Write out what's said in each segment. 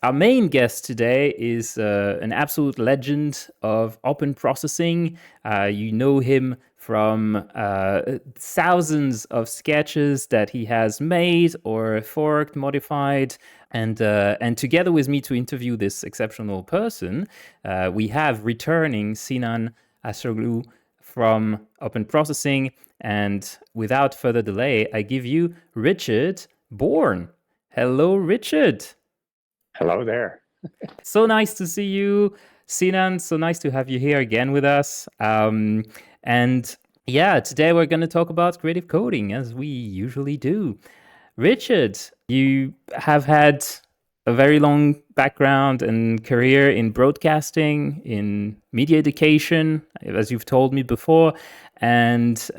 Our main guest today is an absolute legend of OpenProcessing. You know him from thousands of sketches that he has made or forked, modified, and together with me to interview this exceptional person, we have returning Sinan Ascioglu from OpenProcessing. And without further delay, I give you Richard Bourne. Hello, Richard. Hello there. So nice to see you, Sinan. So nice to have you here again with us. And yeah, today we're going to talk about creative coding as we usually do. Richard, you have had a very long background and career in broadcasting, in media education, as you've told me before. And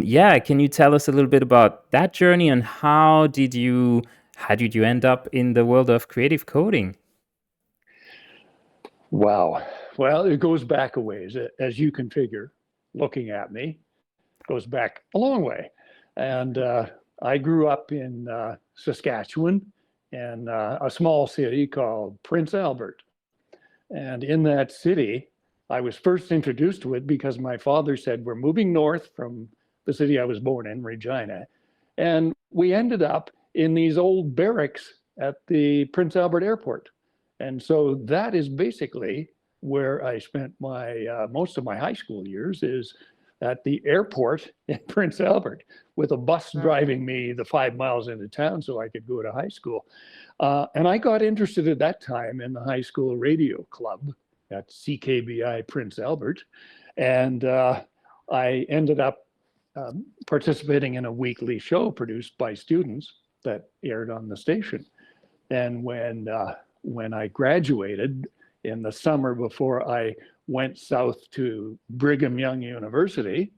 yeah, can you tell us a little bit about that journey and how did you end up in the world of creative coding? Wow. Well, it goes back a ways, as you can figure, looking at me, goes back a long way. And I grew up in Saskatchewan in a small city called Prince Albert. And in that city, I was first introduced to it because my father said, we're moving north from the city I was born in, Regina. And we ended up in these old barracks at the Prince Albert Airport. And so that is basically where I spent my most of my high school years is at the airport in Prince Albert with a bus driving me the 5 miles into town so I could go to high school. And I got interested at that time in the high school radio club at CKBI Prince Albert. And I ended up participating in a weekly show produced by students that aired on the station. And when I graduated in the summer before I went south to Brigham Young University,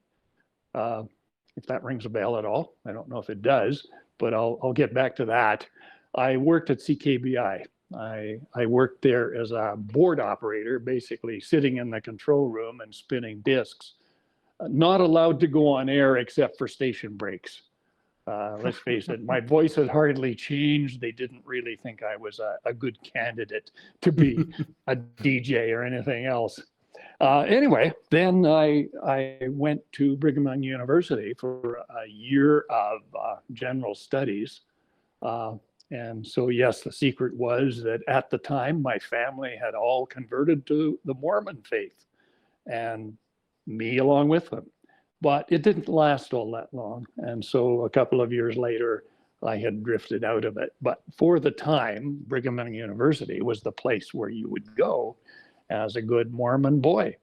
if that rings a bell at all, I don't know if it does, but I'll get back to that. I worked at CKBI. I worked there as a board operator, basically sitting in the control room and spinning discs, not allowed to go on air except for station breaks. Let's face it, my voice had hardly changed. They didn't really think I was a good candidate to be a DJ or anything else. Anyway, then I went to Brigham Young University for a year of general studies. And so, yes, the secret was that at the time, my family had all converted to the Mormon faith, and me along with them. But it didn't last all that long. And so a couple of years later, I had drifted out of it. But for the time, Brigham Young University was the place where you would go as a good Mormon boy.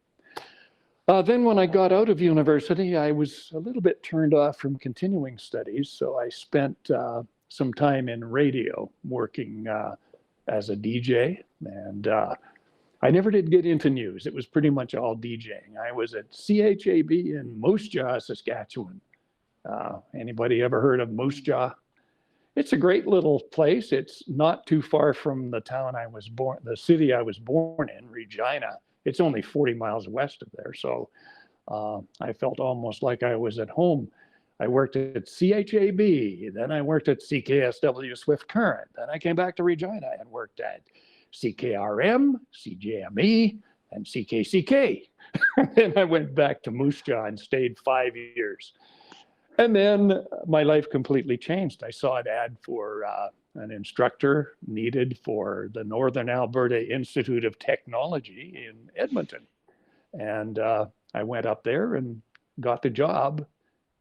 Then when I got out of university, I was a little bit turned off from continuing studies. So I spent some time in radio working as a DJ. And I never did get into news. It was pretty much all DJing. I was at CHAB in Moose Jaw, Saskatchewan. Anybody ever heard of Moose Jaw? It's a great little place. It's not too far from the town I was born, the city I was born in, Regina. It's only 40 miles west of there. So I felt almost like I was at home. I worked at CHAB, then I worked at CKSW Swift Current, then I came back to Regina and worked at CKRM, CJME, and CKCK. And I went back to Moose Jaw and stayed 5 years. And then my life completely changed. I saw an ad for an instructor needed for the Northern Alberta Institute of Technology in Edmonton. And I went up there and got the job.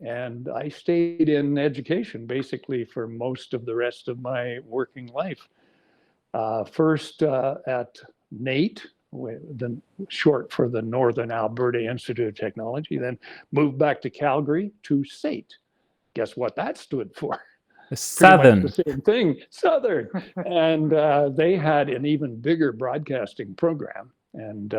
And I stayed in education basically for most of the rest of my working life. First at NATE, the short for the Northern Alberta Institute of Technology, then moved back to Calgary to SAIT. Guess what that stood for? Pretty much Southern. the same thing, Southern. And they had an even bigger broadcasting program. And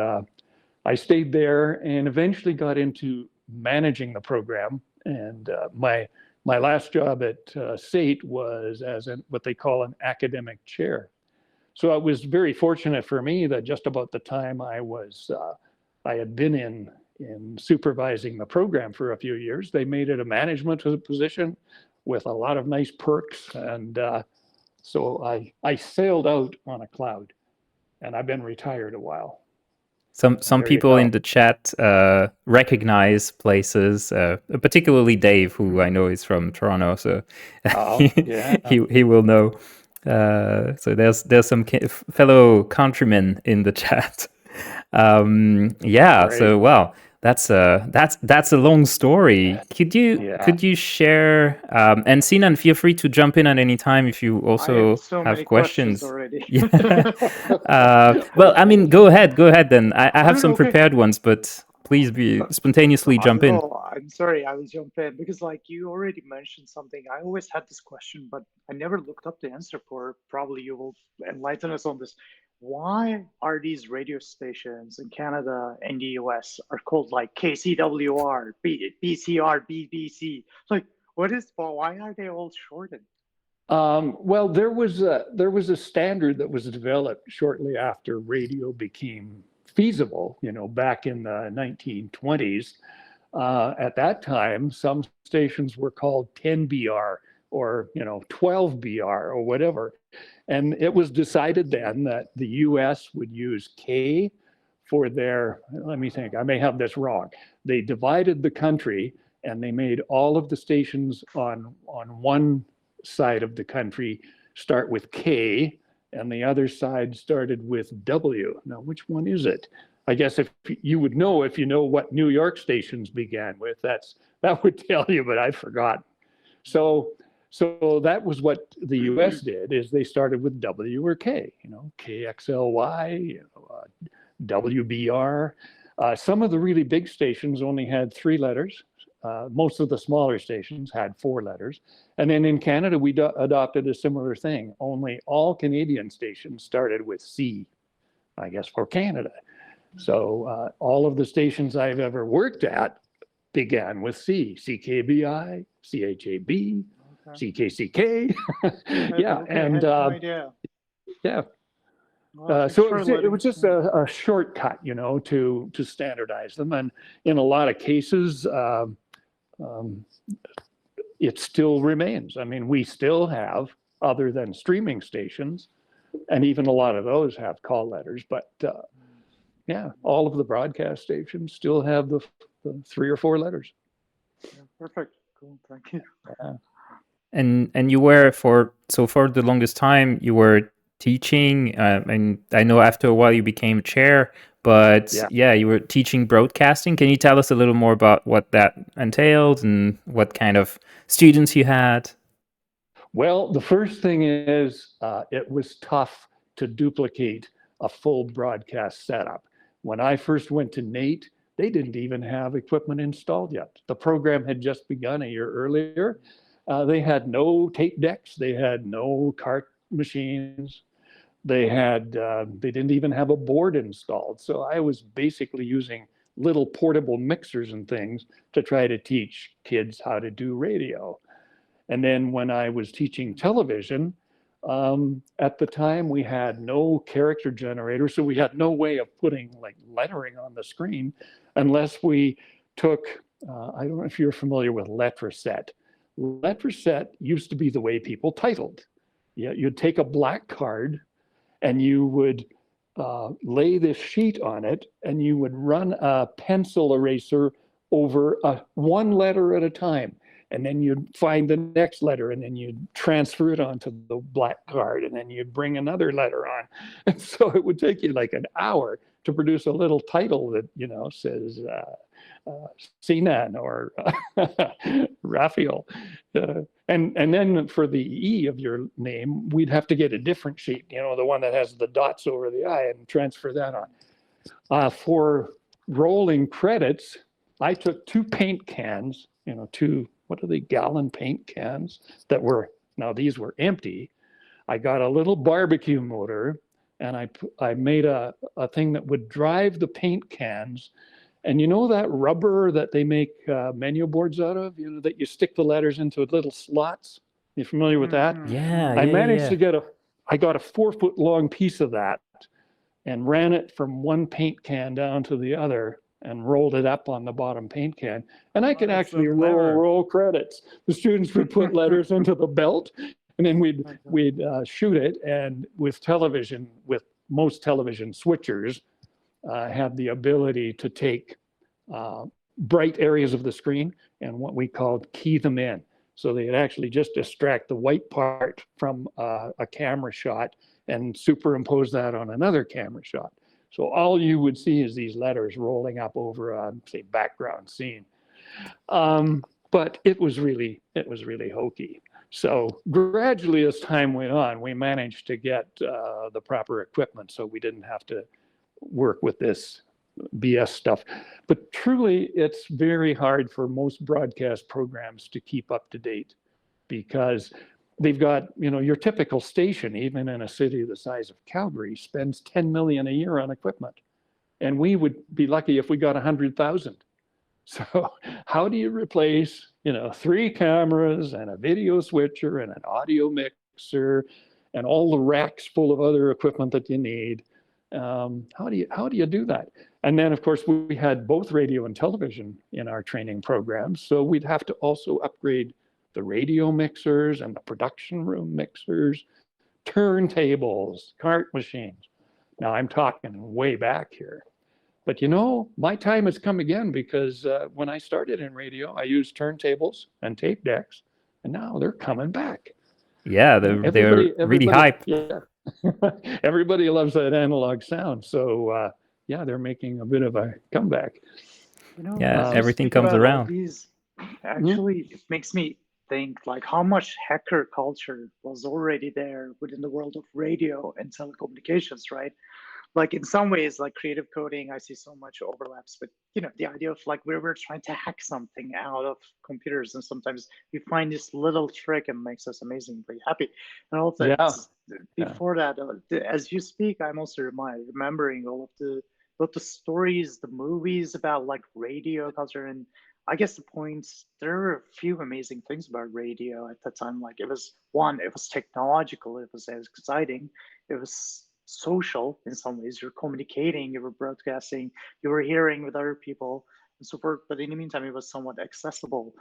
I stayed there and eventually got into managing the program. And my last job at SAIT was as what they call an academic chair. So it was very fortunate for me that just about the time I had been in supervising the program for a few years, they made it a management position with a lot of nice perks. And So I sailed out on a cloud, and I've been retired a while. And Some there you people in go. the chat recognize places, particularly Dave, who I know is from Toronto, so Oh, yeah, he will know. So there's some fellow countrymen in the chat. Yeah. great. So well, that's a long story. Yeah. Could you share? And Sinan, feel free to jump in at any time if you I have also so have many questions questions. already. Yeah. Well, I mean, go ahead. Go ahead then. I have some Okay. prepared ones, but please be spontaneously jump in. Well, I'm sorry, I will jump in because, like, you already mentioned something. I always had this question, but I never looked up the answer for. Probably you will enlighten us on this. Why are these radio stations in Canada and the US are called like KCWR, BCR, BBC? Like, what is? Well, why are they all shortened? Well, there was a standard that was developed shortly after radio became feasible. Back in the 1920s. At that time, some stations were called 10BR or 12BR or whatever, and it was decided then that the U.S. would use K for their. Let me think. I may have this wrong. They divided the country and they made all of the stations on one side of the country start with K, and the other side started with W. Now, which one is it? I guess if you would know if you know what New York stations began with, that would tell you, but I forgot. So so that was what the U.S. did is they started with W or K, KXLY, WBR. Some of the really big stations only had 3 letters. Most of the smaller stations had 4 letters. And then in Canada, we adopted a similar thing. Only all Canadian stations started with C, I guess, for Canada. So all of the stations I've ever worked at began with C, CKBI, CHAB, Okay. CKCK. Yeah, Okay, I and had no idea. yeah. Well, thanks So for it letting was me. just a shortcut, to standardize them. And in a lot of cases, um, it still remains. I mean, we still have, other than streaming stations, and even a lot of those have call letters, but yeah, all of the broadcast stations still have the 3 or 4 letters. Yeah, perfect. Cool. Thank you. Yeah. And you were for the longest time you were teaching, and I know after a while you became chair, but Yeah. yeah, you were teaching broadcasting. Can you tell us a little more about what that entailed and what kind of students you had? Well, the first thing is it was tough to duplicate a full broadcast setup. When I first went to NATE, they didn't even have equipment installed yet. The program had just begun a year earlier. They had no tape decks. They had no cart machines. They didn't even have a board installed. So I was basically using little portable mixers and things to try to teach kids how to do radio. And then when I was teaching television, at the time we had no character generator, so we had no way of putting like lettering on the screen unless we took. I don't know if you're familiar with Letraset. Letraset used to be the way people titled. Yeah, you'd take a black card and you would lay this sheet on it, and you would run a pencil eraser over one letter at a time. And then you'd find the next letter, and then you'd transfer it onto the black card, and then you'd bring another letter on. And so it would take you like an hour to produce a little title that, says Sinan or Raphael. And then for the E of your name, we'd have to get a different sheet, the one that has the dots over the I, and transfer that on. For rolling credits, I took 2 paint cans, 2, what are they, gallon paint cans now these were empty. I got a little barbecue motor, and I made a thing that would drive the paint cans. And you know that rubber that they make menu boards out of, that you stick the letters into little slots? You familiar with that? Yeah, I yeah, managed yeah. to I got a 4-foot long piece of that and ran it from one paint can down to the other and rolled it up on the bottom paint can. And I could That's so actually clever. roll credits. The students would put letters into the belt, And then we'd shoot it, and with television, with most television switchers, had the ability to take bright areas of the screen and what we called key them in. So they'd actually just extract the white part from a camera shot and superimpose that on another camera shot. So all you would see is these letters rolling up over a, say, background scene. But it was really hokey. So gradually, as time went on, we managed to get the proper equipment, so we didn't have to work with this BS stuff. But truly, it's very hard for most broadcast programs to keep up to date, because they've got, your typical station, even in a city the size of Calgary, spends $10 million a year on equipment. And we would be lucky if we got 100,000. So how do you replace, 3 cameras and a video switcher and an audio mixer and all the racks full of other equipment that you need? How do you do that? And then, of course, we had both radio and television in our training programs. So we'd have to also upgrade the radio mixers and the production room mixers, turntables, cart machines. Now I'm talking way back here. But my time has come again, because when I started in radio, I used turntables and tape decks, and now they're coming back. Yeah, they're really hype. Yeah. Everybody loves that analog sound. So they're making a bit of a comeback. Everything comes around. Actually, it makes me think like how much hacker culture was already there within the world of radio and telecommunications, right? Like in some ways, like creative coding, I see so much overlaps with, the idea of like we're trying to hack something out of computers, and sometimes we find this little trick and makes us amazingly happy. And also, before that, as you speak, I'm also remembering all of the stories, the movies about like radio culture. And I guess the points, there were a few amazing things about radio at that time. Like it was technological, it was exciting, it was social in some ways. You're communicating, you were broadcasting, you were hearing with other people and so forth. But in the meantime, it was somewhat accessible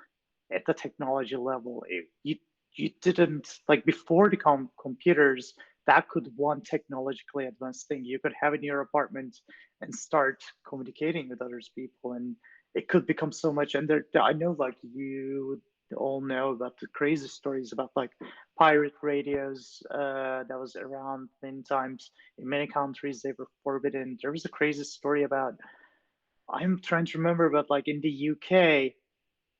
at the technology level. You didn't, like before the computers, that could one technologically advanced thing you could have in your apartment and start communicating with other people, and it could become so much. And I know like you all know about the crazy stories about like pirate radios that was around many times in many countries. They were forbidden. There was a crazy story about, I'm trying to remember, but like in the UK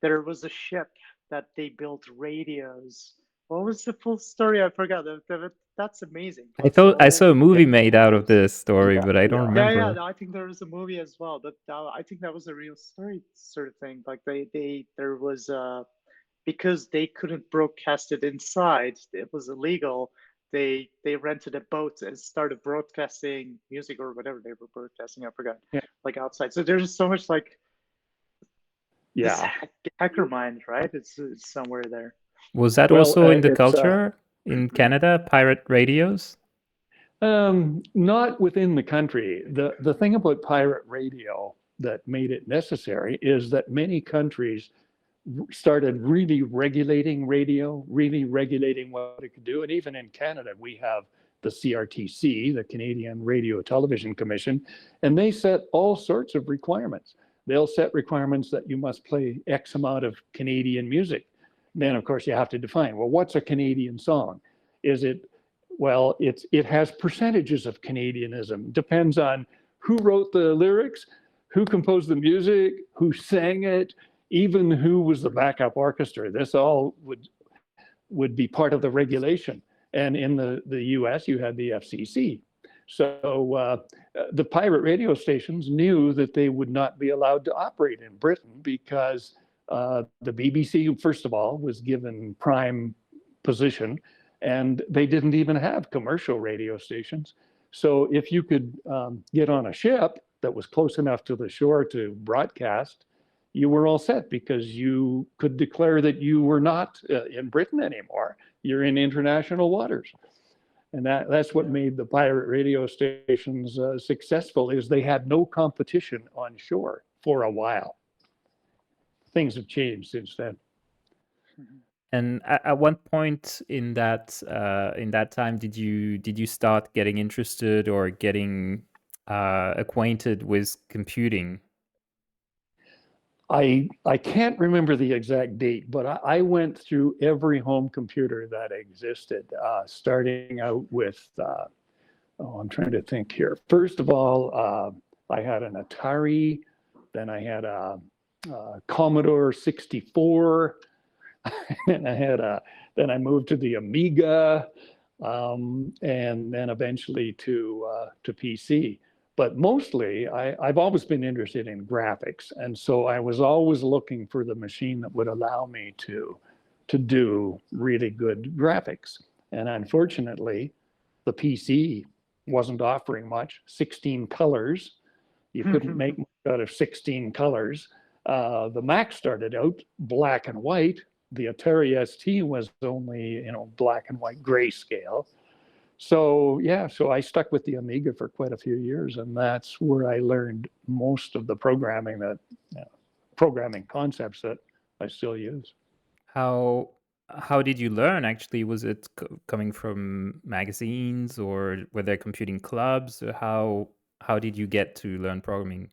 there was a ship that they built radios. What was the full story? I forgot. That's amazing. I thought I saw a movie made out of this story, but I don't remember. Yeah, I think there was a movie as well. But I think that was a real story sort of thing. Like there was because they couldn't broadcast it inside, it was illegal. They rented a boat and started broadcasting music or whatever they were broadcasting. I forgot. Like outside. So there's so much like this hacker mind, right? It's somewhere there. Was that also in the culture in Canada, pirate radios? Not within the country. The thing about pirate radio that made it necessary is that many countries started really regulating radio, really regulating what it could do. And even in Canada, we have the CRTC, the Canadian Radio Television Commission, and they set all sorts of requirements. They'll set requirements that you must play X amount of Canadian music. Then, of course, you have to define, well, what's a Canadian song? Is it, well, it has percentages of Canadianism. Depends on who wrote the lyrics, who composed the music, who sang it, even who was the backup orchestra. This all would be part of the regulation. And in the US, you had the FCC. So the pirate radio stations knew that they would not be allowed to operate in Britain because the BBC, first of all, was given prime position, and they didn't even have commercial radio stations. So if you could get on a ship that was close enough to the shore to broadcast, you were all set, because you could declare that you were not in Britain anymore. You're in international waters. And that's what made the pirate radio stations successful, is they had no competition on shore for a while. Things have changed since then. And at what point in that time did you start getting interested or getting acquainted with computing? I can't remember the exact date, but I went through every home computer that existed, starting out with, I'm trying to think here. First of all, I had an Atari, then I had a Commodore 64, and then I moved to the Amiga, and then eventually to PC. But mostly, I've always been interested in graphics, and so I was always looking for the machine that would allow me to do really good graphics. And unfortunately, the PC wasn't offering much. 16 colors, you couldn't make much out of 16 colors. The Mac started out black and white. The Atari ST was only, black and white grayscale. So yeah, so I stuck with the Amiga for quite a few years, and that's where I learned most of the programming concepts that I still use. How did you learn actually? Was it coming from magazines or were there computing clubs? Or how did you get to learn programming?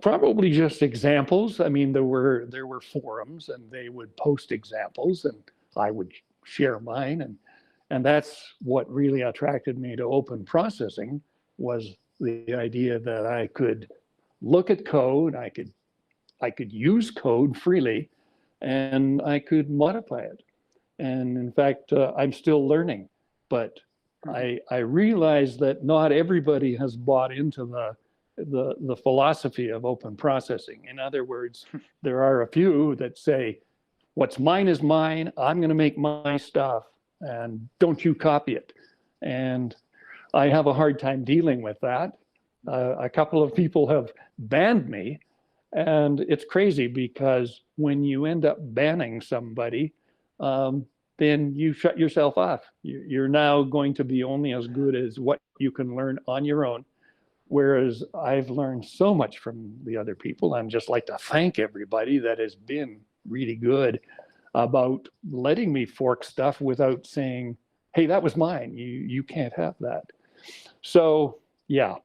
Probably just examples. I mean, there were forums, and they would post examples, and I would share mine, and that's what really attracted me to open processing, was the idea that I could look at code, I could use code freely, and I could modify it. And in fact, I'm still learning, but I realize that not everybody has bought into the philosophy of open processing. In other words, there are a few that say, what's mine is mine, I'm going to make my stuff, and don't you copy it. And I have a hard time dealing with that. A couple of people have banned me, and it's crazy because when you end up banning somebody, then you shut yourself off. You're now going to be only as good as what you can learn on your own. Whereas I've learned so much from the other people, and just like to thank everybody that has been really good about letting me fork stuff without saying, hey, that was mine. You can't have that. So yeah.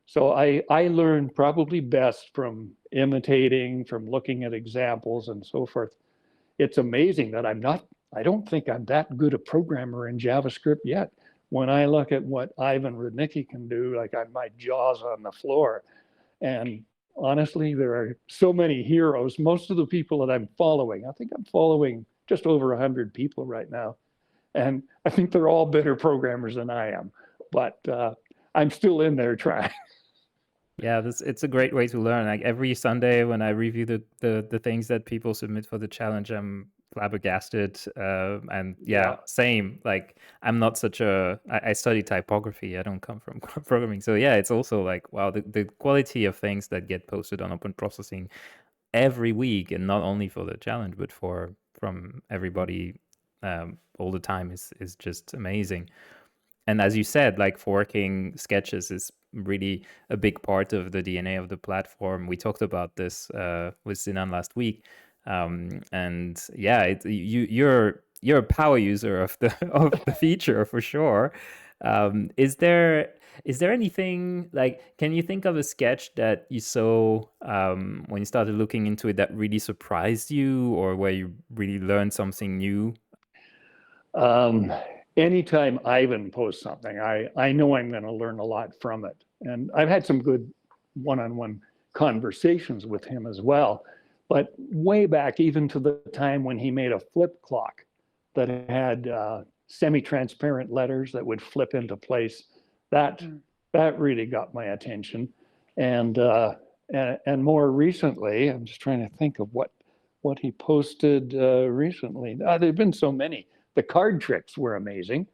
So I learned probably best from imitating, from looking at examples and so forth. It's amazing that I don't think I'm that good a programmer in JavaScript yet. When I look at what Ivan Rudnicki can do, like my jaw's on the floor. And honestly, there are so many heroes. Most of the people that I'm following, I think I'm following just over 100 people right now. And I think they're all better programmers than I am. But I'm still in there trying. Yeah, it's a great way to learn. Like every Sunday when I review the things that people submit for the challenge, I'm flabbergasted. And yeah, same. Like I'm not such I study typography. I don't come from programming. So yeah, it's also like, wow, the quality of things that get posted on Open Processing every week, and not only for the challenge, but from everybody all the time is just amazing. And as you said, like forking sketches is really a big part of the DNA of the platform. We talked about this with Sinan last week, and yeah, you're a power user of the of the feature for sure. Is there anything like? Can you think of a sketch that you saw when you started looking into it that really surprised you, or where you really learned something new? Anytime Ivan posts something, I know I'm going to learn a lot from it. And I've had some good one-on-one conversations with him as well. But way back, even to the time when he made a flip clock that had semi-transparent letters that would flip into place, that really got my attention. And more recently, I'm just trying to think of what he posted recently. There've been so many. The card tricks were amazing.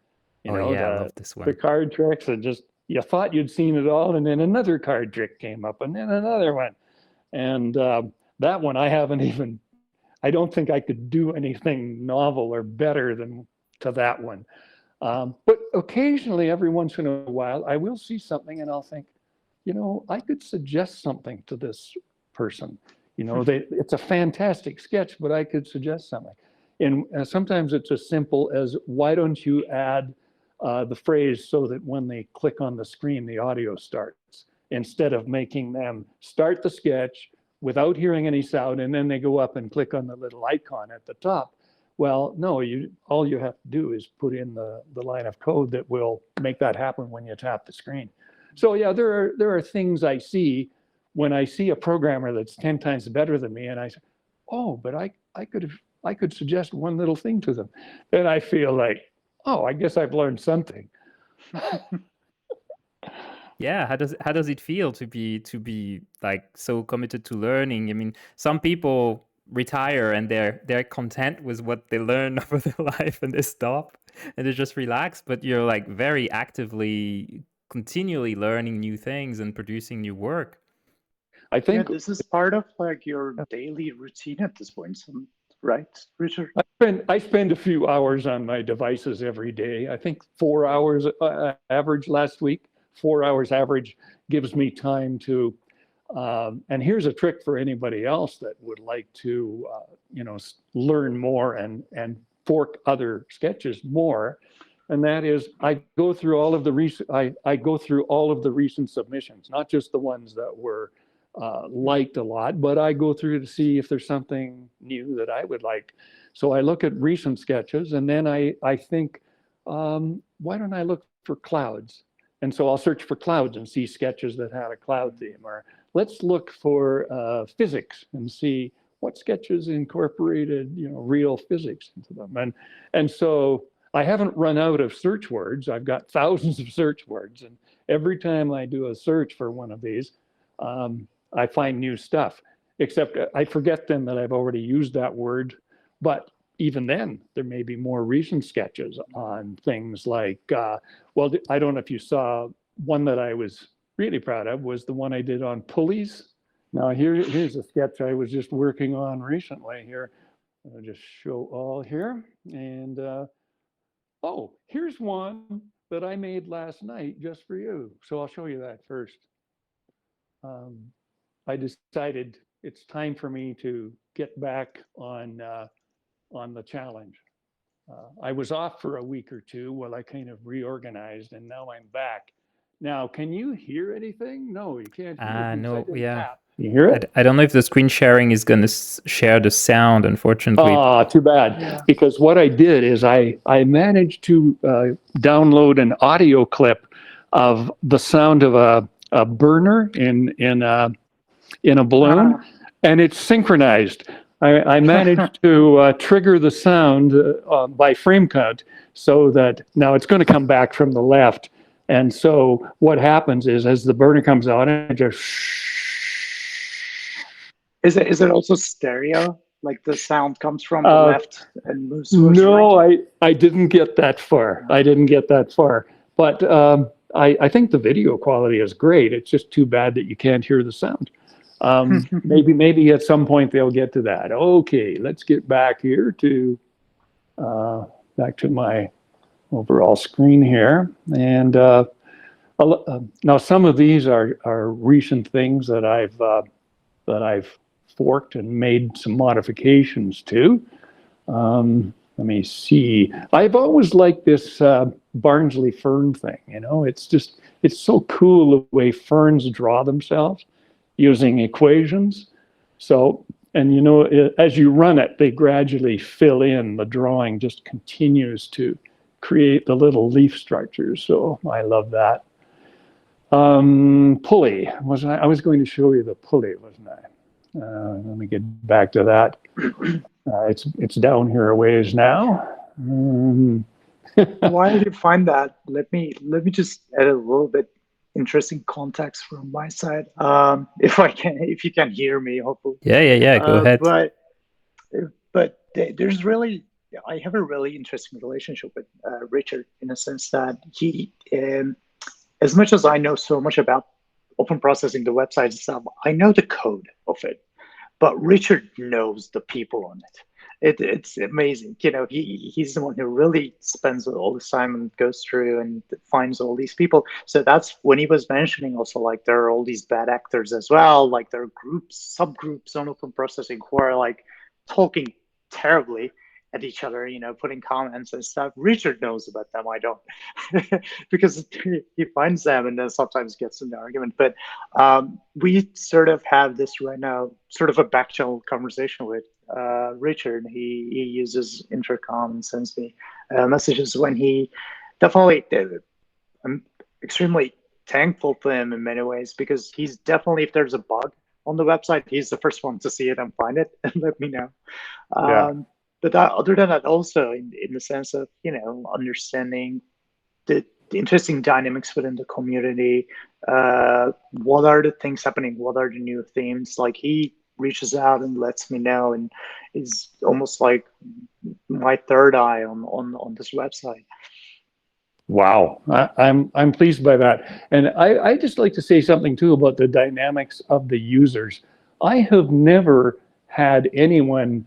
I love this one. The card tricks, and just you thought you'd seen it all, and then another card trick came up, and then another one. And that one I don't think I could do anything novel or better than to that one. But occasionally, every once in a while, I will see something and I'll think, I could suggest something to this person. It's a fantastic sketch, but I could suggest something. And sometimes it's as simple as, why don't you add the phrase so that when they click on the screen, the audio starts, instead of making them start the sketch without hearing any sound, and then they go up and click on the little icon at the top. Well, no, all you have to do is put in the line of code that will make that happen when you tap the screen. So yeah, there are things I see when I see a programmer that's 10 times better than me, and I say, oh, but I could suggest one little thing to them. Then I feel like, oh, I guess I've learned something. Yeah, how does it feel to be like so committed to learning? I mean, some people retire and they're content with what they learn over their life and they stop and they just relax, but you're like very actively continually learning new things and producing new work. I think this is part of like your daily routine at this point, right, Richard? I spend a few hours on my devices every day. I think 4 hours average last week. 4 hours average gives me time to, and here's a trick for anybody else that would like to, learn more and fork other sketches more. And that is, I go through all of the recent submissions, not just the ones that were liked a lot, but I go through to see if there's something new that I would like. So I look at recent sketches, and then I think, why don't I look for clouds? And so I'll search for clouds and see sketches that had a cloud theme. Or let's look for physics and see what sketches incorporated, real physics into them. And so I haven't run out of search words. I've got thousands of search words, and every time I do a search for one of these, I find new stuff. Except I forget then that I've already used that word. But even then, there may be more recent sketches on things like, well, I don't know if you saw one that I was really proud of was the one I did on pulleys. Now here's a sketch I was just working on recently here. I'll just show all here. And oh, here's one that I made last night just for you. So I'll show you that first. I decided it's time for me to get back on the challenge. I was off for a week or two while I kind of reorganized, and now I'm back. Now, can you hear anything? No, you can't hear. No, yeah. You hear it? I don't know if the screen sharing is going to share the sound, unfortunately. Ah, too bad. Yeah. Because what I did is I managed to download an audio clip of the sound of a burner in a balloon, and it's synchronized. I managed to trigger the sound by frame count, so that now it's going to come back from the left. And so what happens is, as the burner comes on, it just. Is it also stereo? Like the sound comes from the left and moves towards the right? No, I didn't get that far. But I think the video quality is great. It's just too bad that you can't hear the sound. Maybe at some point they'll get to that. Okay, let's get back here to my overall screen here. And now some of these are recent things that I've forked and made some modifications to. Let me see. I've always liked this Barnsley fern thing. It's so cool the way ferns draw themselves using equations. So, and as you run it, they gradually fill in. The drawing just continues to create the little leaf structures. So I love that. Pulley. I was going to show you the pulley, wasn't I? Let me get back to that. It's down here a ways now. Why did you find that? Let me just add a little bit interesting context from my side. If you can hear me, hopefully. Yeah. Go ahead. But there's really, I have a really interesting relationship with Richard, in a sense that he, as much as I know so much about OpenProcessing, the website itself, I know the code of it, but Richard knows the people on it. It's amazing. He's the one who really spends all this time and goes through and finds all these people. So that's when he was mentioning also, like, there are all these bad actors as well. Like, there are subgroups on OpenProcessing who are like talking terribly. at each other, putting comments and stuff. Richard knows about them. I don't, because he finds them and then sometimes gets in the argument. But we sort of have this right now, sort of a back channel conversation with Richard. He uses intercom and sends me messages when he definitely. I'm extremely thankful to him in many ways, because he's definitely, if there's a bug on the website, he's the first one to see it and find it and let me know. Yeah. But other than that, also in the sense of, understanding the interesting dynamics within the community, what are the things happening, what are the new themes, like he reaches out and lets me know, and is almost like my third eye on this website. Wow, I'm pleased by that. And I just like to say something too about the dynamics of the users. I have never had anyone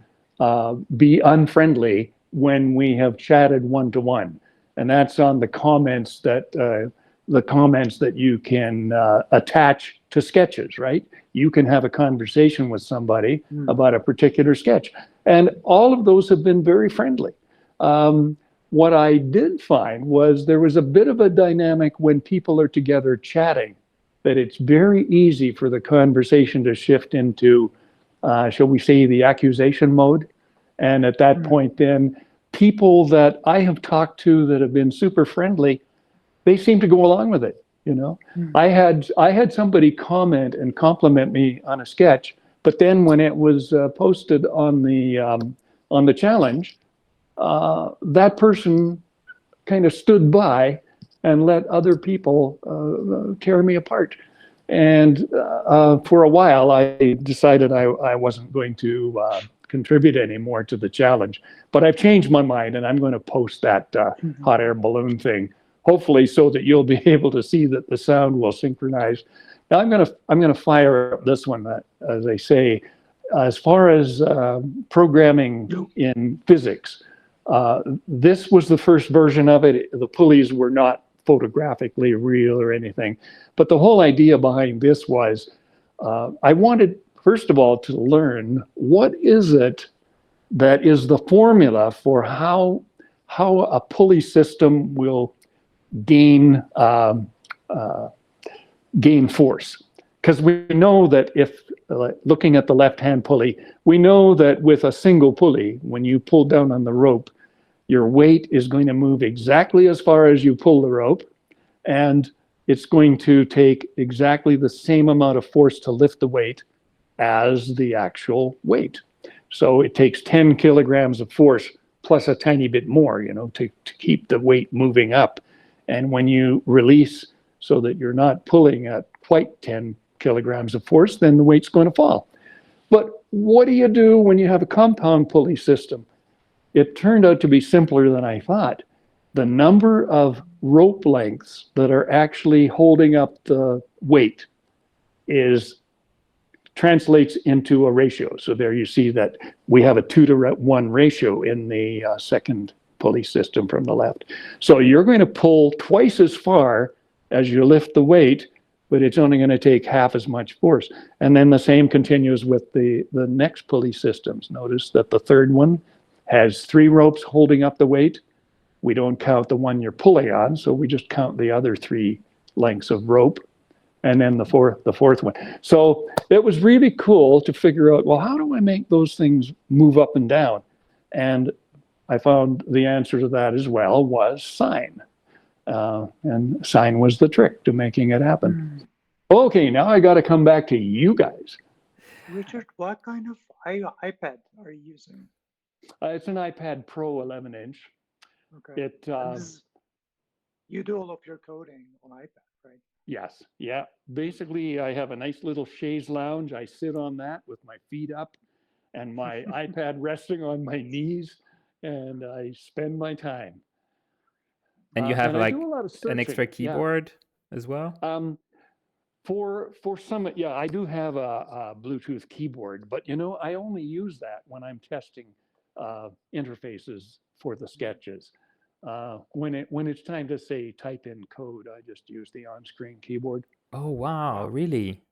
be unfriendly when we have chatted one-to-one, and that's on the comments that you can attach to sketches, right? You can have a conversation with somebody about a particular sketch, and all of those have been very friendly. What I did find was there was a bit of a dynamic when people are together chatting, that it's very easy for the conversation to shift into, shall we say, the accusation mode. And at that point, then people that I have talked to that have been super friendly, they seem to go along with it. I had somebody comment and compliment me on a sketch, but then when it was posted on the challenge, that person kind of stood by and let other people tear me apart. And for a while, I decided I wasn't going to contribute anymore to the challenge. But I've changed my mind, and I'm going to post that hot air balloon thing, hopefully so that you'll be able to see that the sound will synchronize. Now I'm going to fire up this one, as I say, as far as programming in physics. This was the first version of it. The pulleys were not photographically real or anything, but the whole idea behind this was I wanted, first of all, to learn what is it that is the formula for how a pulley system will gain force. Because we know that if, looking at the left-hand pulley, we know that with a single pulley, when you pull down on the rope, your weight is going to move exactly as far as you pull the rope, and it's going to take exactly the same amount of force to lift the weight as the actual weight. So it takes 10 kilograms of force plus a tiny bit more, to keep the weight moving up. And when you release so that you're not pulling at quite 10 kilograms of force, then the weight's going to fall. But what do you do when you have a compound pulley system? It turned out to be simpler than I thought. The number of rope lengths that are actually holding up the weight translates into a ratio. So there you see that we have a 2-to-1 ratio in the second pulley system from the left. So you're going to pull twice as far as you lift the weight, but it's only going to take half as much force. And then the same continues with the next pulley systems. Notice that the third one has 3 ropes holding up the weight. We don't count the one you're pulling on, so we just count the other 3 lengths of rope, and then the fourth one. So it was really cool to figure out, well, how do I make those things move up and down? And I found the answer to that as well was sine. And sine was the trick to making it happen. Okay, now I got to come back to you guys. Richard, what kind of iPad are you using? It's an iPad Pro 11-inch. Okay. You do all of your coding on iPad, right? Yes. Yeah. Basically, I have a nice little chaise lounge. I sit on that with my feet up and my iPad resting on my knees, and I spend my time. And you have and like I do a lot of an extra keyboard as well? For some, yeah, I do have a Bluetooth keyboard, but I only use that when I'm testing interfaces for the sketches. When it's time to say type in code, I just use the on-screen keyboard. Oh wow, really?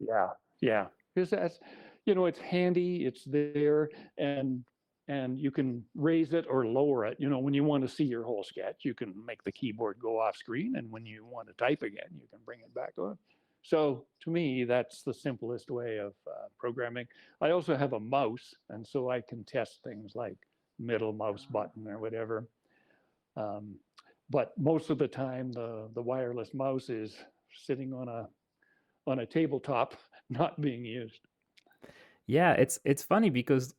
Yeah, because that's it's handy, it's there, and and you can raise it or lower it. When you want to see your whole sketch, you can make the keyboard go off screen, and when you want to type again, you can bring it back on. So to me, that's the simplest way of programming. I also have a mouse, and so I can test things like middle mouse button or whatever. Um, but most of the time, the wireless mouse is sitting on a tabletop, not being used. Yeah, it's funny because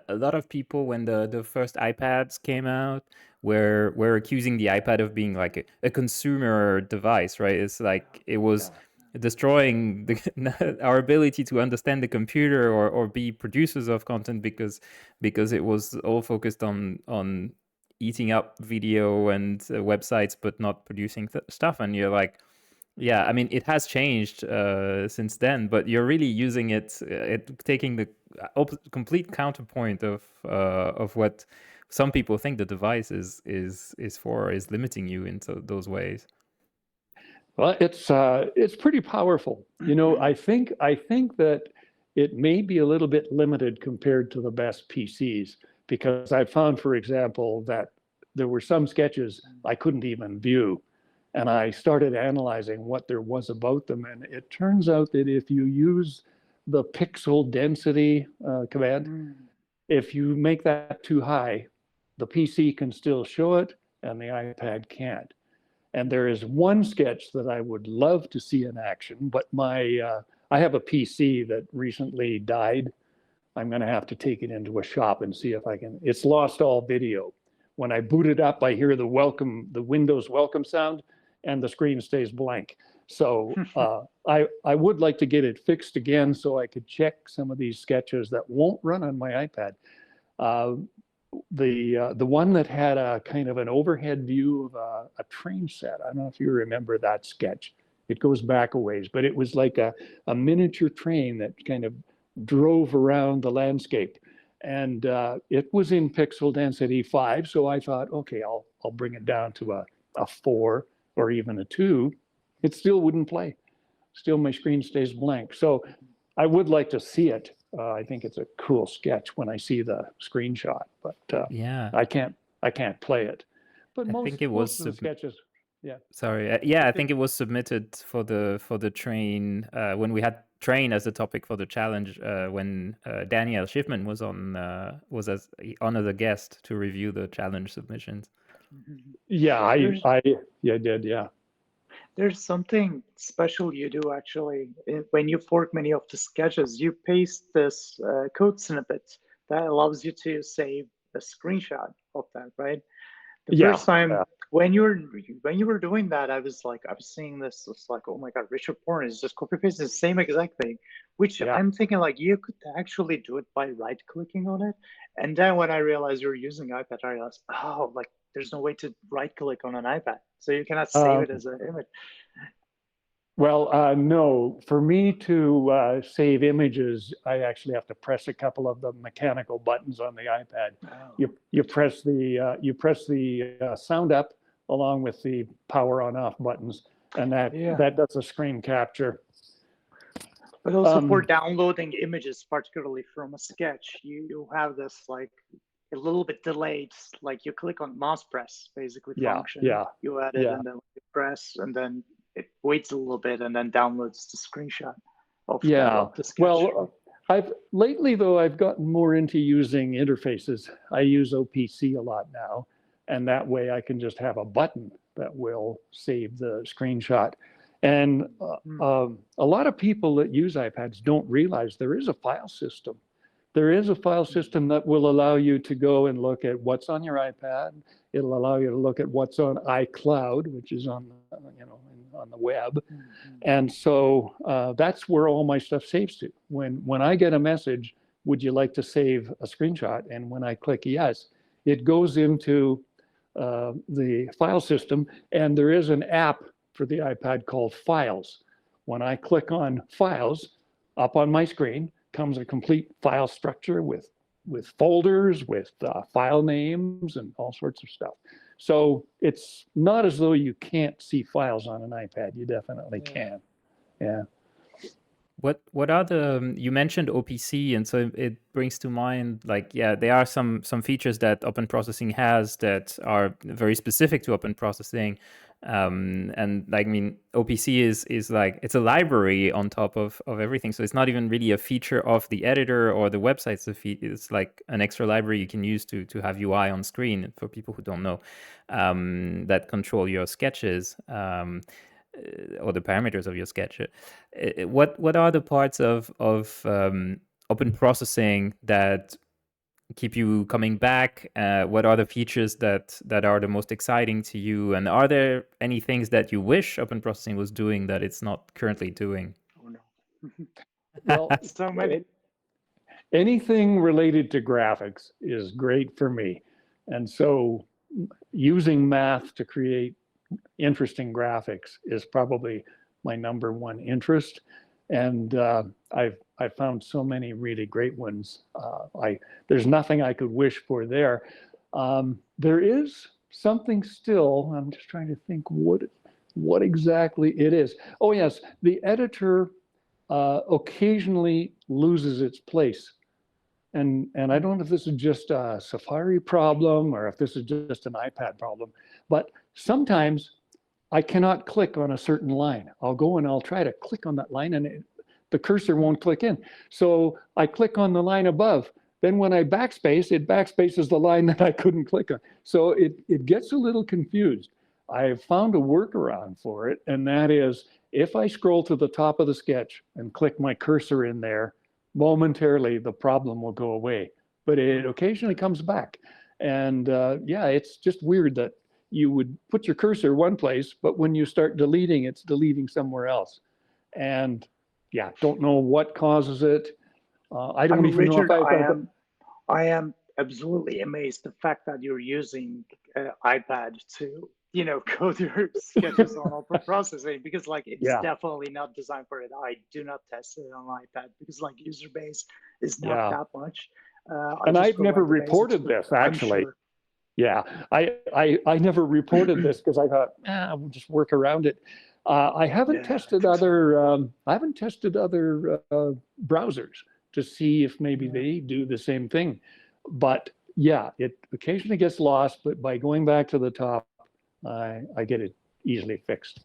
a lot of people, when the first iPads came out, were accusing the iPad of being like a consumer device, right? It's like it was destroying our ability to understand the computer or be producers of content because it was all focused on eating up video and websites, but not producing stuff. And you're like, yeah, I mean, it has changed since then, but you're really using it taking the complete counterpoint of what some people think the device is for, is limiting you in those ways. Well, it's pretty powerful. I think that it may be a little bit limited compared to the best PCs, because I found, for example, that there were some sketches I couldn't even view. And I started analyzing what there was about them. And it turns out that if you use the pixel density command, if you make that too high, the PC can still show it and the iPad can't. And there is one sketch that I would love to see in action, but I have a PC that recently died. I'm going to have to take it into a shop and see if I can. It's lost all video. When I boot it up, I hear the Windows welcome sound, and the screen stays blank. So I would like to get it fixed again so I could check some of these sketches that won't run on my iPad. The one that had a kind of an overhead view of a train set. I don't know if you remember that sketch. It goes back a ways, but it was like a miniature train that kind of drove around the landscape. And it was in pixel density 5. So I thought, okay, I'll bring it down to a 4 or even a 2. It still wouldn't play. Still, my screen stays blank. So I would like to see it. I think it's a cool sketch when I see the screenshot, but Yeah, I can't play it. But I think it most was of the sketches, yeah. sorry. Yeah, I think it was submitted for the train when we had train as a topic for the challenge when Daniel Schiffman was on as a guest to review the challenge submissions. Yeah, I did, yeah. There's something special you do actually. When you fork many of the sketches, you paste this code snippet that allows you to save a screenshot of that, right? The first time when you were doing that, I was seeing this. It's like, oh my God, Richard Bourne is just copy pasting the same exact thing, which I'm thinking like you could actually do it by right clicking on it. And then when I realized you're using iPad, I realized, oh, like there's no way to right click on an iPad, so you cannot save it as an image. Well, no. For me to save images, I actually have to press a couple of the mechanical buttons on the iPad. Oh. You press the sound up along with the power on off buttons, and that does a screen capture. But also for downloading images, particularly from a sketch, you have this like a little bit delayed, like you click on mouse press basically function. You add it and then you press, and then it waits a little bit and then downloads the screenshot of the sketch. Well, lately though, I've gotten more into using interfaces. I use OPC a lot now, and that way I can just have a button that will save the screenshot. And a lot of people that use iPads don't realize there is a file system. There is a file system that will allow you to go and look at what's on your iPad. It'll allow you to look at what's on iCloud, which is on the web. And so that's where all my stuff saves to. When I get a message, would you like to save a screenshot? And when I click yes, it goes into the file system. And there is an app for the iPad called Files. When I click on Files, up on my screen comes a complete file structure with folders, with file names and all sorts of stuff. So it's not as though you can't see files on an iPad. You definitely can. Yeah. What are the you mentioned OPC, and so it brings to mind, like, yeah, there are some features that open processing has that are very specific to open processing, and like, I mean, OPC is like, it's a library on top of everything, so it's not even really a feature of the editor or the website. It's like an extra library you can use to have UI on screen for people who don't know, that control your sketches. Or the parameters of your sketch. What are the parts of open processing that keep you coming back? What are the features that are the most exciting to you? And are there any things that you wish open processing was doing that it's not currently doing? Oh no. Well, So many. anything related to graphics is great for me. And so using math to create interesting graphics is probably my number one interest. And I've found so many really great ones. There's nothing I could wish for there. There is something still. I'm just trying to think what exactly it is. Oh yes, the editor occasionally loses its place. And I don't know if this is just a Safari problem or if this is just an iPad problem, but sometimes I cannot click on a certain line. I'll go and I'll try to click on that line and the cursor won't click in. So I click on the line above. Then when I backspace, it backspaces the line that I couldn't click on. So it gets a little confused. I've found a workaround for it, and that is if I scroll to the top of the sketch and click my cursor in there, momentarily the problem will go away. But it occasionally comes back. And yeah, it's just weird that you would put your cursor one place, but when you start deleting, it's deleting somewhere else. And yeah, don't know what causes it. I don't even know if Richard, I've I am absolutely amazed the fact that you're using iPad to, code your sketches on open processing, because like it's yeah, definitely not designed for it. I do not test it on iPad because like user base is not yeah. that much. I And just I've never provide the basics, reported but this I'm actually. sure. Yeah, I never reported this because I thought, we'll just work around it. I haven't Yeah, I tested think so. other browsers to see if maybe Yeah. they do the same thing. But yeah, it occasionally gets lost, but by going back to the top, I get it easily fixed.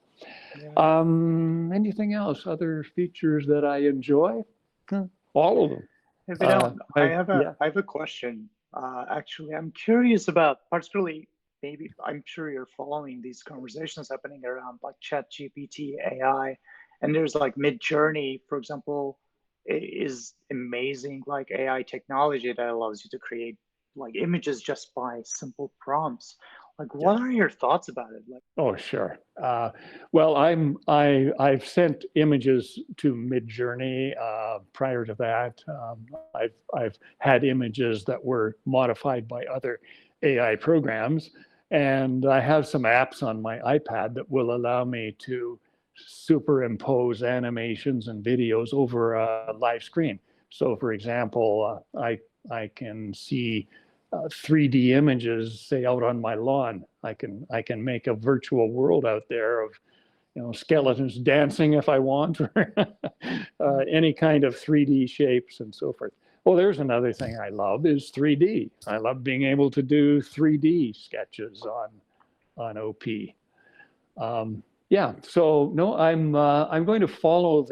Yeah. Anything else? Other features that I enjoy? All of them. If you don't, Yeah. I have a question. Actually, I'm curious about, particularly, maybe I'm sure you're following these conversations happening around like Chat GPT, AI, and there's like Mid-Journey, for example, is amazing like AI technology that allows you to create like images just by simple prompts. Like, Yeah. what are your thoughts about it? Like, Oh, sure. Well, I've sent images to Midjourney. Prior to that, I've had images that were modified by other AI programs, and I have some apps on my iPad that will allow me to superimpose animations and videos over a live screen. So, for example, I can see 3D images, say out on my lawn. I can make a virtual world out there of skeletons dancing if I want, or any kind of 3D shapes and so forth. Well, there's another thing I love is 3D. I love being able to do 3D sketches on OP. Yeah, so no, I'm going to follow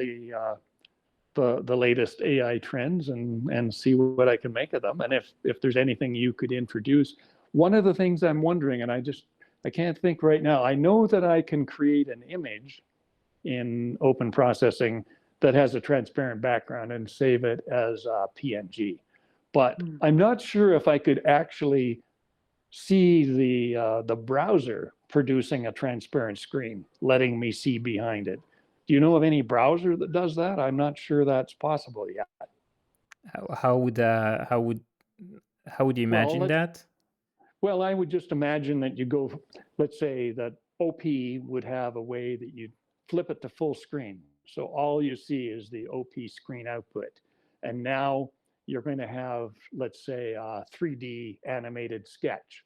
the latest AI trends and see what I can make of them. And if there's anything you could introduce, one of the things I'm wondering, and I can't think right now. I know that I can create an image in open processing that has a transparent background and save it as a PNG, but I'm not sure if I could actually see the browser producing a transparent screen, letting me see behind it. Do you know of any browser that does that? I'm not sure that's possible yet. How would you Well, imagine that? I would just imagine that you go, let's say that OP would have a way that you flip it to full screen. So all you see is the OP screen output. And now you're going to have, let's say, a 3D animated sketch.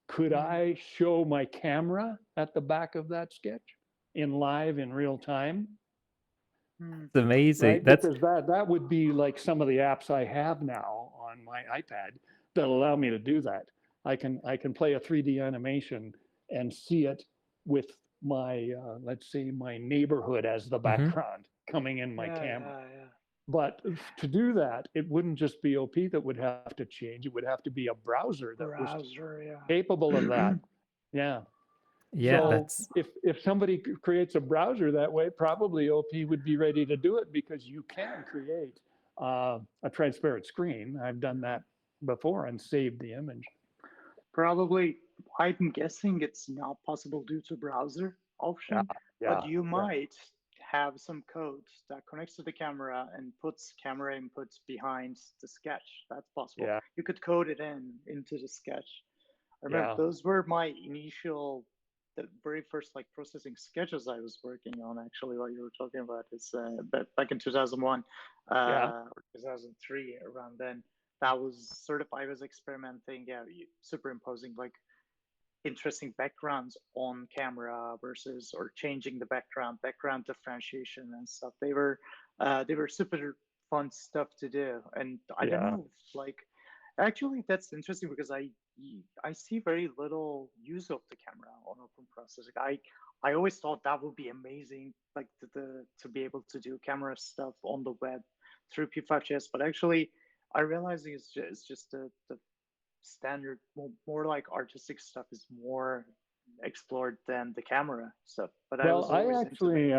Could I show my camera at the back of that sketch in live in real time? It's amazing. Right? That's Because that would be like some of the apps I have now on my iPad that allow me to do that. I can play a 3D animation and see it with my let's say my neighborhood as the background coming in my camera. But to do that, it wouldn't just be OP that would have to change. It would have to be a browser that was capable of that. Yeah. yeah, So that's if somebody creates a browser that way, probably OP would be ready to do it because you can create a transparent screen. I've done that before and saved the image. Probably, I'm guessing it's not possible due to browser option, but you might have some code that connects to the camera and puts camera inputs behind the sketch. That's possible. Yeah. You could code it into the sketch. I remember those were my initial, the very first like processing sketches I was working on. Actually, what you were talking about is back in 2001 or 2003, around then. That was sort of, I was experimenting, superimposing like interesting backgrounds on camera versus, or changing the background differentiation and stuff. They were super fun stuff to do. And I don't know, like, actually that's interesting because I see very little use of the camera on OpenProcessing. I always thought that would be amazing, like to be able to do camera stuff on the web through P5.js, but actually I realize it's just the standard, more like artistic stuff is more explored than the camera stuff. But I actually,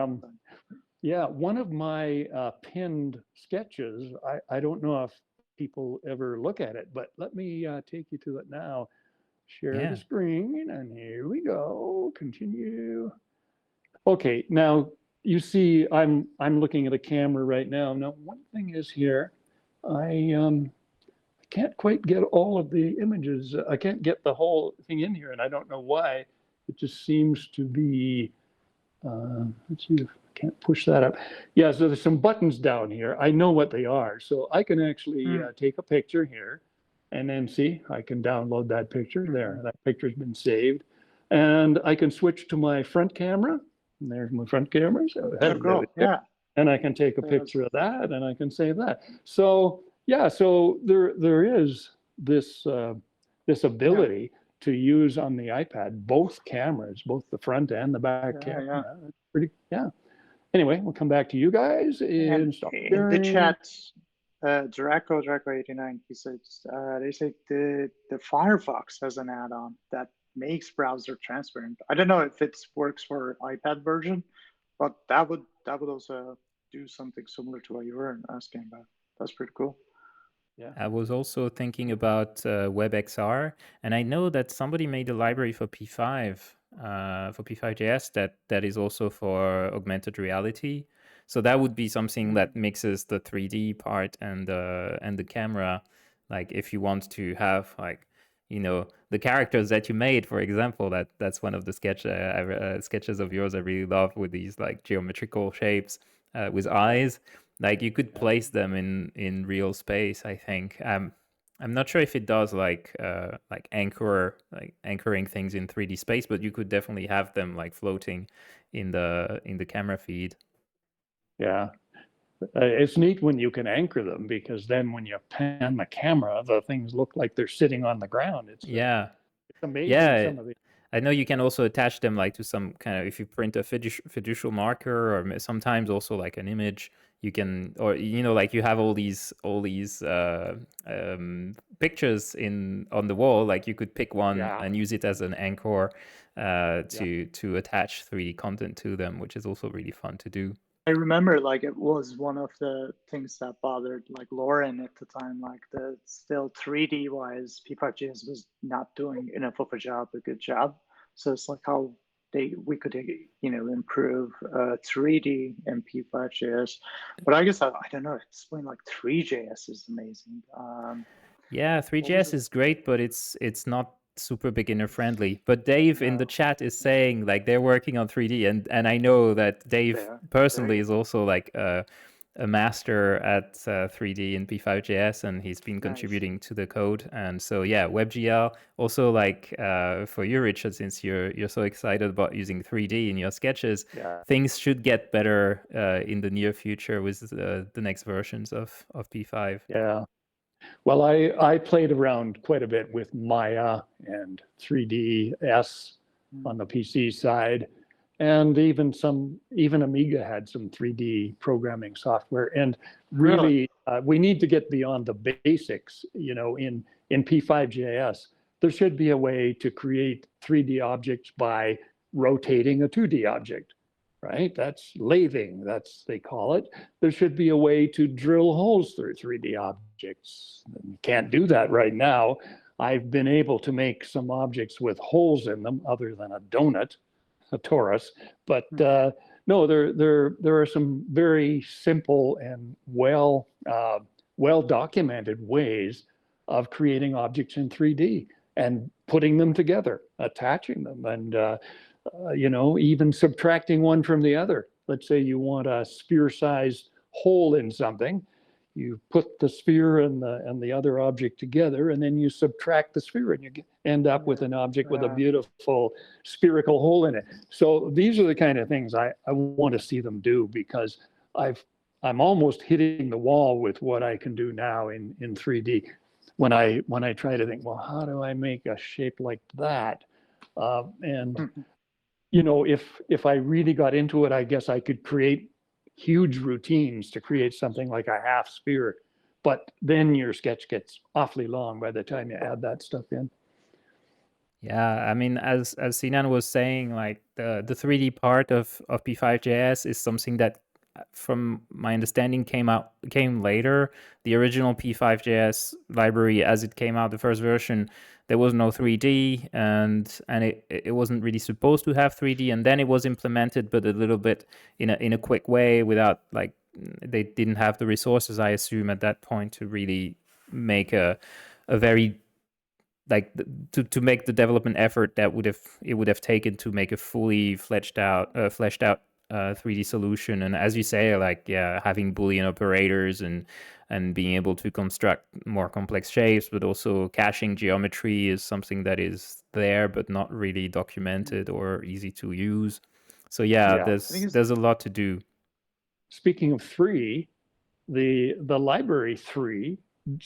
one of my pinned sketches, I don't know if people ever look at it, but let me take you to it now. Share the screen, and here we go. Continue. Okay, now you see I'm looking at a camera right now. Now, one thing is here, I can't quite get all of the images. I can't get the whole thing in here, and I don't know why. It just seems to be, let's see if I can't push that up. Yeah, so there's some buttons down here. I know what they are. So I can actually take a picture here, and then see, I can download that picture there. That picture's been saved. And I can switch to my front camera. And there's my front camera. So and I can take a picture of that, and I can save that. So yeah, so there is this this ability to use on the iPad both cameras, both the front and the back camera. Pretty, Anyway, we'll come back to you guys in the chat. Draco89, he says they say the Firefox has an add-on that makes browser transparent. I don't know if it works for iPad version, but that would also do something similar to what you were asking about. That's pretty cool. Yeah. I was also thinking about WebXR, and I know that somebody made a library for P5 for P5.js that is also for augmented reality. So that would be something that mixes the 3D part and the camera. Like if you want to have like, you know, the characters that you made, for example, that's one of the sketches of yours I really love, with these like geometrical shapes with eyes. Like you could place them in real space, I think. I'm not sure if it does like anchoring things in 3D space, but you could definitely have them like floating in the camera feed. Yeah. It's neat when you can anchor them, because then when you pan the camera, the things look like they're sitting on the ground. It's amazing. Some of the I know you can also attach them like to some kind of, if you print a fiducial marker, or sometimes also like an image, you can, or you know, like you have all these pictures on the wall, like you could pick one and use it as an anchor to attach 3D content to them, which is also really fun to do. I remember like it was one of the things that bothered like Lauren at the time, like the still 3D wise, P5.js was not doing enough of a good job. So it's like how we could, you know, improve 3D in P5.js. But I guess I don't know, explain like 3JS is amazing. Yeah, 3JS is great, but it's not super beginner friendly. But Dave in the chat is saying like they're working on 3D, and I know that Dave personally is also like a master at 3D in P5.js, and he's been Nice. contributing to the code. And so yeah, WebGL also, like for you, Richard, since you're so excited about using 3D in your sketches, things should get better in the near future with the next versions of P5. Yeah. Well, I played around quite a bit with Maya and 3ds on the PC side, and even Amiga had some 3D programming software. And really, we need to get beyond the basics. You know, in P5.js, there should be a way to create 3D objects by rotating a 2D object, right? That's lathing, they call it. There should be a way to drill holes through 3D objects. You can't do that right now. I've been able to make some objects with holes in them other than a donut, a torus, but no, there are some very simple and well documented ways of creating objects in 3D and putting them together, attaching them, and you know, even subtracting one from the other. Let's say you want a sphere-sized hole in something. You put the sphere and the other object together, and then you subtract the sphere, and you end up with an object with a beautiful spherical hole in it. So these are the kind of things I want to see them do, because I'm almost hitting the wall with what I can do now in 3D. When I try to think, well, how do I make a shape like that? You know, if I really got into it, I guess I could create huge routines to create something like a half sphere, but then your sketch gets awfully long by the time you add that stuff in. Yeah, I mean, as Sinan was saying, like the 3D part of P5.js is something that, from my understanding, came later. The original P5.js library, as it came out, the first version, there was no 3D, and it wasn't really supposed to have 3D, and then it was implemented, but a little bit in a quick way, without, like, they didn't have the resources, I assume, at that point to really make a very, like, to make the development effort that it would have taken to make a fully fleshed out 3D solution. And as you say, like, yeah, having Boolean operators and being able to construct more complex shapes, but also caching geometry is something that is there but not really documented or easy to use. So yeah, there's a lot to do. Speaking of 3, the library 3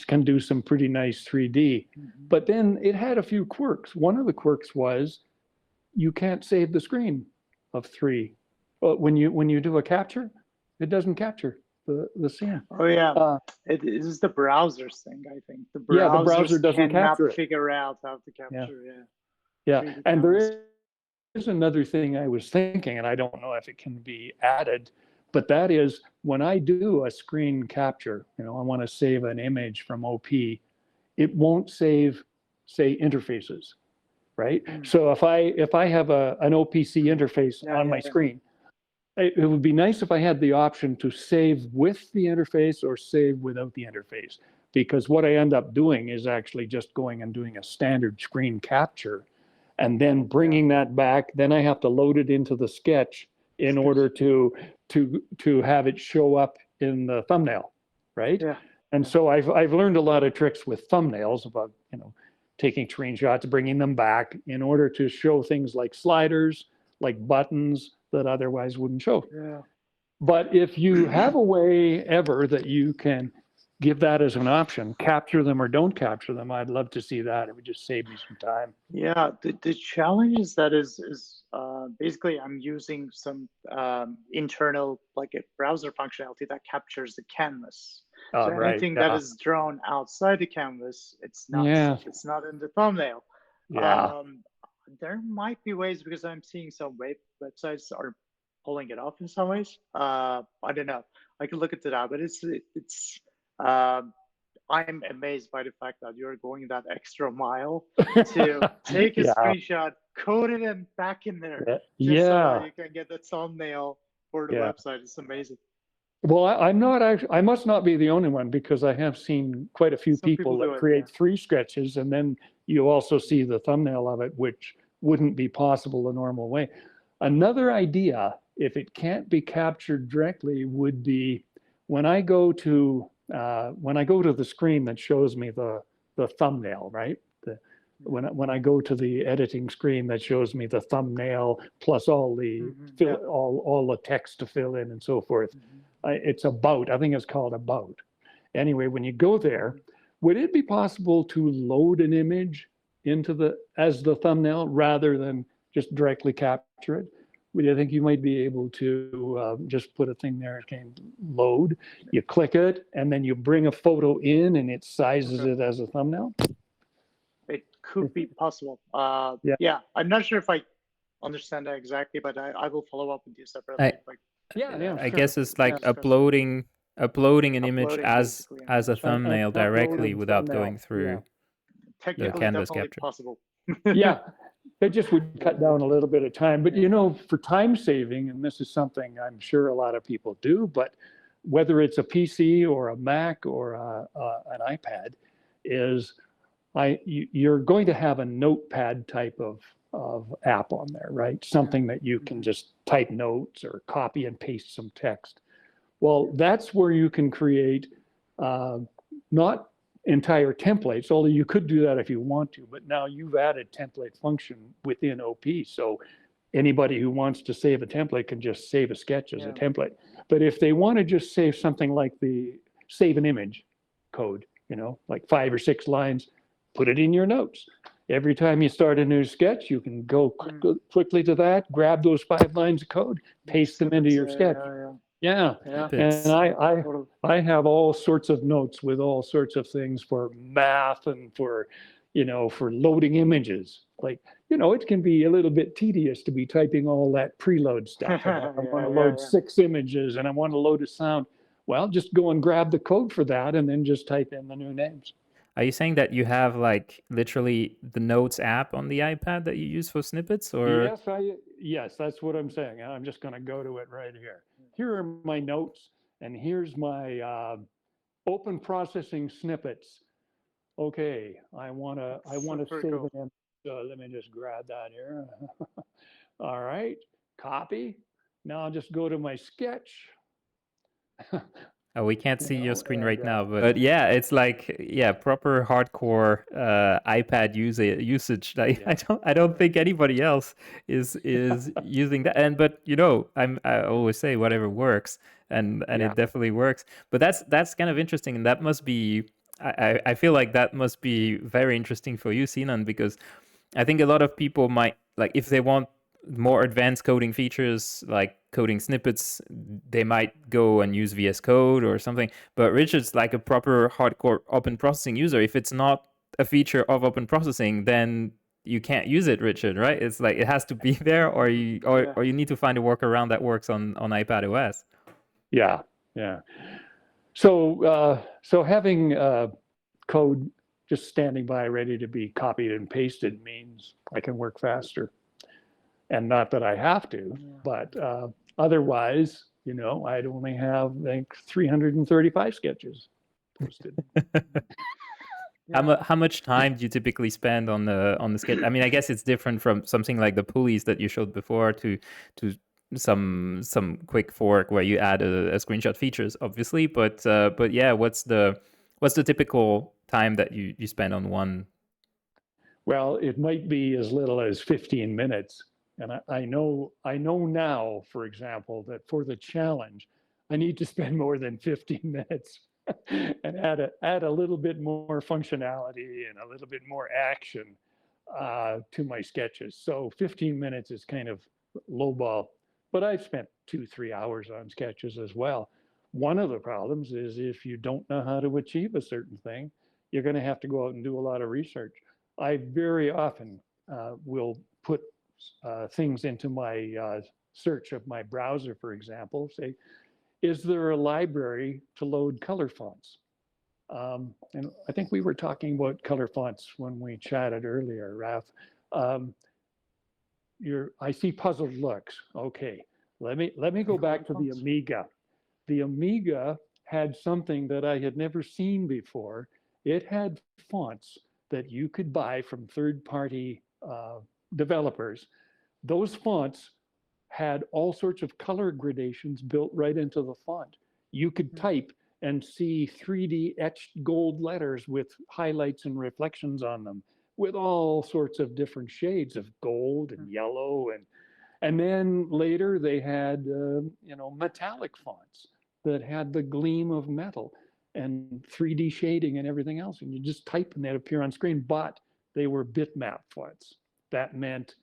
can do some pretty nice 3D, but then it had a few quirks. One of the quirks was you can't save the screen of 3. When you do a capture, it doesn't capture the scene. Oh yeah, it is the browser's thing, I think. The browser doesn't capture it. Figure out how to capture. Yeah, and there is another thing I was thinking, and I don't know if it can be added, but that is when I do a screen capture, you know, I want to save an image from OP, it won't save, say, interfaces, right? So if I have an OPC interface on my screen, it would be nice if I had the option to save with the interface or save without the interface, because what I end up doing is actually just going and doing a standard screen capture and then bringing that back. Then I have to load it into the sketch in order to have it show up in the thumbnail, right? Yeah. And so I've learned a lot of tricks with thumbnails about, you know, taking screenshots, bringing them back in order to show things like sliders, like buttons that otherwise wouldn't show. Yeah. But if you have a way ever that you can give that as an option, capture them or don't capture them, I'd love to see that. It would just save me some time. Yeah, the challenge is that is basically I'm using some internal, like a browser functionality that captures the canvas. So anything that is drawn outside the canvas, it's not in the thumbnail. Yeah. There might be ways, because I'm seeing some websites are pulling it off in some ways. I don't know. I can look into that, but it's I'm amazed by the fact that you're going that extra mile to take a screenshot, code it, and back in there. So you can get the thumbnail for the website. It's amazing. Well, I must not be the only one, because I have seen quite a few people that create 3 sketches, and then you also see the thumbnail of it, which wouldn't be possible the normal way. Another idea, if it can't be captured directly, would be when I go to the screen that shows me the thumbnail, right? When I go to the editing screen that shows me the thumbnail plus all the all the text to fill in and so forth, it's about. I think it's called about. Anyway, when you go there, would it be possible to load an image into as the thumbnail rather than just directly capture it? Would you think you might be able to just put a thing there, it can load, you click it, and then you bring a photo in and it sizes it as a thumbnail? It could be possible. Yeah. Yeah, I'm not sure if I understand that exactly, but I will follow up with you separately. I guess it's like uploading an image as a thumbnail directly without going through the canvas capture. Possible. Yeah, it just would cut down a little bit of time. But you know, for time saving, and this is something I'm sure a lot of people do, but whether it's a PC or a Mac or an iPad, is you're going to have a notepad type of app on there, right? Something that you can just type notes or copy and paste some text. Well, that's where you can create not entire templates, although you could do that if you want to, but now you've added template function within OP. So anybody who wants to save a template can just save a sketch as a template. But if they want to just save something like the save an image code, you know, like 5 or 6 lines, put it in your notes. Every time you start a new sketch, you can go quickly to that, grab those 5 lines of code, paste them into your sketch. Yeah. And I have all sorts of notes with all sorts of things for math and for, you know, for loading images. Like, you know, it can be a little bit tedious to be typing all that preload stuff. I want to load 6 images and I want to load a sound. Well, just go and grab the code for that and then just type in the new names. Are you saying that you have like literally the Notes app on the iPad that you use for snippets, or? Yes, that's what I'm saying. I'm just going to go to it right here. Here are my notes, and here's my open processing snippets. Okay, I want to save it in. So let me just grab that here. All right, copy. Now I'll just go to my sketch. Oh, we can't see your screen right now, but yeah, it's like proper hardcore iPad usage. I don't think anybody else is using that. But you know, I always say whatever works, and it definitely works. But that's kind of interesting, and that must be. I feel like that must be very interesting for you, Sinan, because I think a lot of people might, like, if they want more advanced coding features like coding snippets, they might go and use VS Code or something. But Richard's like a proper hardcore open processing user. If it's not a feature of open processing, then you can't use it, Richard, right? It's like it has to be there, or you need to find a workaround that works on iPad OS. Yeah. So having code just standing by ready to be copied and pasted means I can work faster. And not that I have to, but otherwise, you know, I'd only have like 335 sketches posted. How much time do you typically spend on the sketch? I mean, I guess it's different from something like the pulleys that you showed before to some quick fork where you add a screenshot features, obviously. But yeah, what's the typical time that you spend on one? Well, it might be as little as 15 minutes. And I know now, for example, that for the challenge, I need to spend more than 15 minutes and add a little bit more functionality and a little bit more action to my sketches. So 15 minutes is kind of lowball, but I've spent 2-3 hours on sketches as well. One of the problems is if you don't know how to achieve a certain thing, you're going to have to go out and do a lot of research. I very often will put things into my search of my browser, for example, say, is there a library to load color fonts? And I think we were talking about color fonts when we chatted earlier, Raf. I see puzzled looks. Okay, let me go back to the Amiga. The Amiga had something that I had never seen before. It had fonts that you could buy from third-party developers. Those fonts had all sorts of color gradations built right into the font. you could type and see 3D etched gold letters with highlights and reflections on them, with all sorts of different shades of gold and yellow. And then later they had, metallic fonts that had the gleam of metal and 3D shading and everything else. And you just type and they'd appear on screen, but they were bitmap fonts. That meant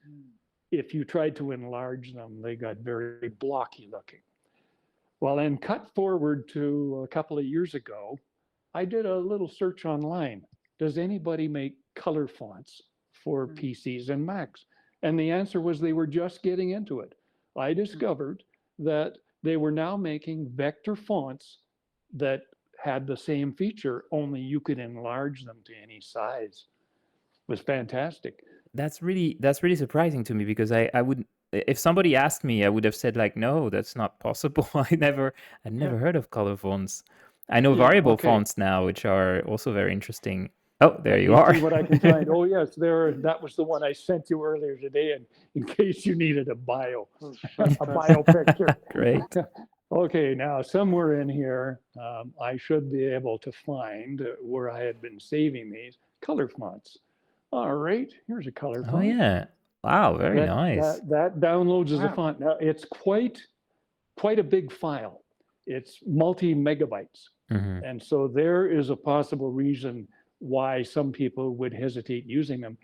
if you tried to enlarge them, they got very blocky looking. Well, then cut forward to a couple of years ago, I did a little search online. Does anybody make color fonts for PCs and Macs? And the answer was they were just getting into it. I discovered that they were now making vector fonts that had the same feature, only you could enlarge them to any size. It was fantastic. That's really surprising to me, because I would, if somebody asked me, I would have said like, no, that's not possible. I'd never heard of color fonts. I know variable fonts now, which are also very interesting. Oh, there you are. See what I can find. Oh yes, that was the one I sent you earlier today, and in case you needed a bio picture. Great. Okay, now somewhere in here, I should be able to find where I had been saving these color fonts. All right, here's a color font. Oh yeah. Wow, very nice. That downloads as a font. Now it's quite a big file. It's multi-megabytes. And so there is a possible reason why some people would hesitate using them.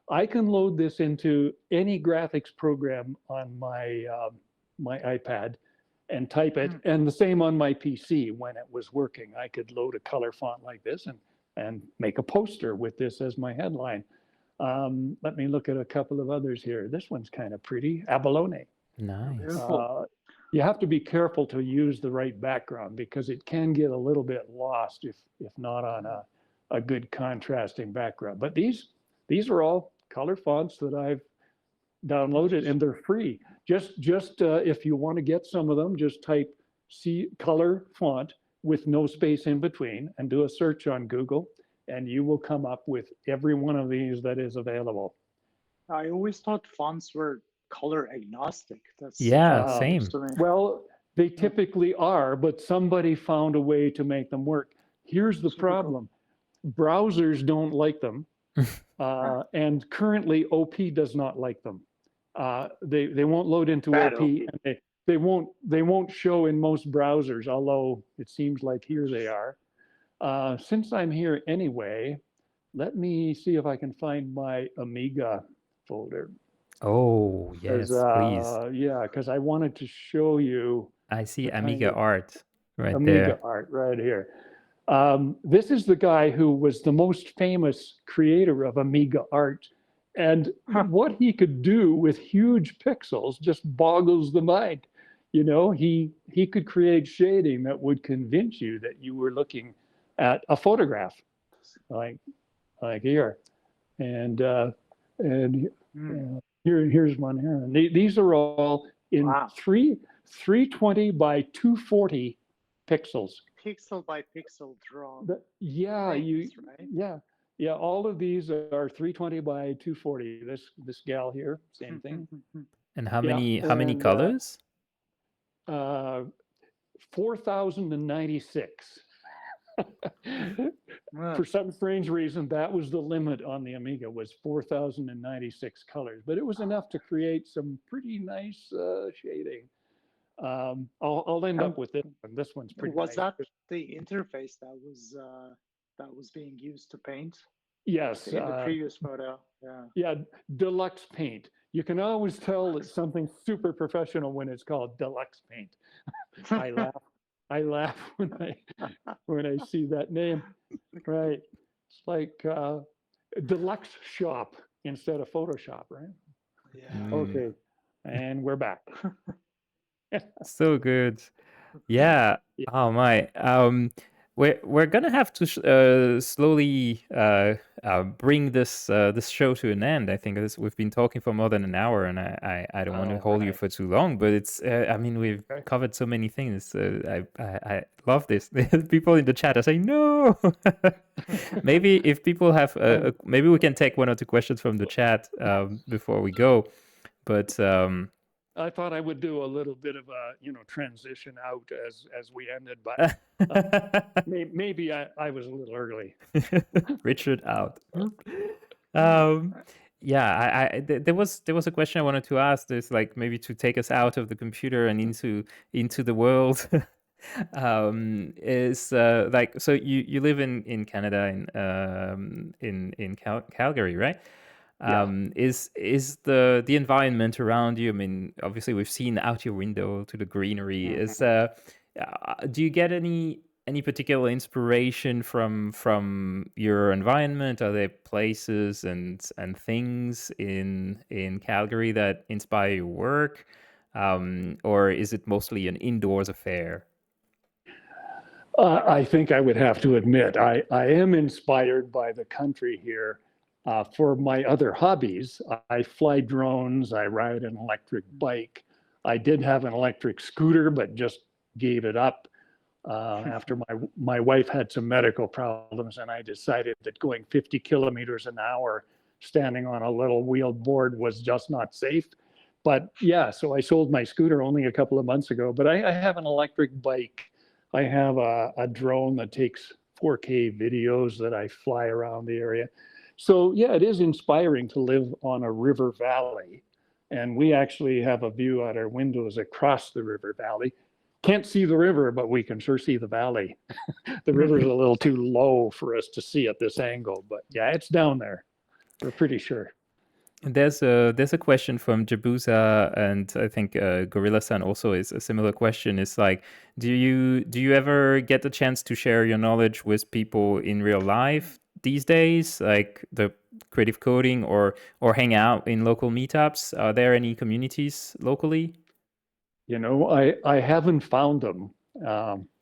I can load this into any graphics program on my my iPad and type it, and the same on my PC when it was working. I could load a color font like this and make a poster with this as my headline. Let me look at a couple of others here. This one's kind of pretty. Abalone. Nice. You have to be careful to use the right background, because it can get a little bit lost if not on a good contrasting background. But these are all color fonts that I've downloaded, and they're free. Just if you want to get some of them, just type color font with no space in between and do a search on Google, and you will come up with every one of these that is available. I always thought fonts were color agnostic. That's same. Well, they typically are, but somebody found a way to make them work. Here's the problem. Browsers don't like them. And currently OP does not like them. They won't load into OP. And they won't show in most browsers, although it seems like here they are. Since I'm here anyway, let me see if I can find my Amiga folder. Oh, yes, please. Yeah, because I wanted to show you. I see Amiga art right Amiga there. art right here. This is the guy who was the most famous creator of Amiga art. And what he could do with huge pixels just boggles the mind. You know, he could create shading that would convince you that you were looking at a photograph, like here. And here's one here. And these are all in 320 by 240 pixels. Pixel by pixel drawn. Yeah. All of these are 320 by 240. This gal here, same thing. And how many colors? 4,096. For some strange reason, that was the limit on the Amiga, was 4,096 colors. But it was enough to create some pretty nice shading. I'll end up with this one. This one's pretty nice. Was that the interface that was being used to paint? Yes. In the previous photo. Yeah, Deluxe Paint. You can always tell it's something super professional when it's called Deluxe Paint. I laugh when I see that name. Right. It's like Deluxe Shop instead of Photoshop, right? Yeah. Okay. And we're back. So good. Yeah. Oh my. We're gonna have to slowly bring this show to an end. I think we've been talking for more than an hour, and I don't want to hold you for too long. But it's I mean, we've covered so many things. I love this. People in the chat are saying no. Maybe if people have maybe we can take one or two questions from the chat before we go. But I thought I would do a little bit of a, transition out as we ended, but maybe I was a little early. Richard out. Um, yeah, there was a question I wanted to ask. This like maybe to take us out of the computer and into the world. Is like so you live in Canada in Calgary, right? Yeah. Is the environment around you? I mean, obviously we've seen out your window to the greenery. Is do you get any particular inspiration from your environment? Are there places and things in Calgary that inspire your work, or is it mostly an indoors affair? I think I would have to admit, I am inspired by the country here. For my other hobbies, I fly drones, I ride an electric bike. I did have an electric scooter, but just gave it up after my wife had some medical problems, and I decided that going 50 kilometers an hour standing on a little wheeled board was just not safe. But yeah, so I sold my scooter only a couple of months ago, but I have an electric bike. I have a drone that takes 4K videos that I fly around the area. So yeah, it is inspiring to live on a river valley. And we actually have a view out our windows across the river valley. Can't see the river, but we can sure see the valley. The river's a little too low for us to see at this angle, but yeah, it's down there. We're pretty sure. There's a question from Jabusa, and I think Gorilla-san also is a similar question. It's like, do you ever get the chance to share your knowledge with people in real life these days, like the creative coding, or hang out in local meetups? Are there any communities locally? I haven't found them,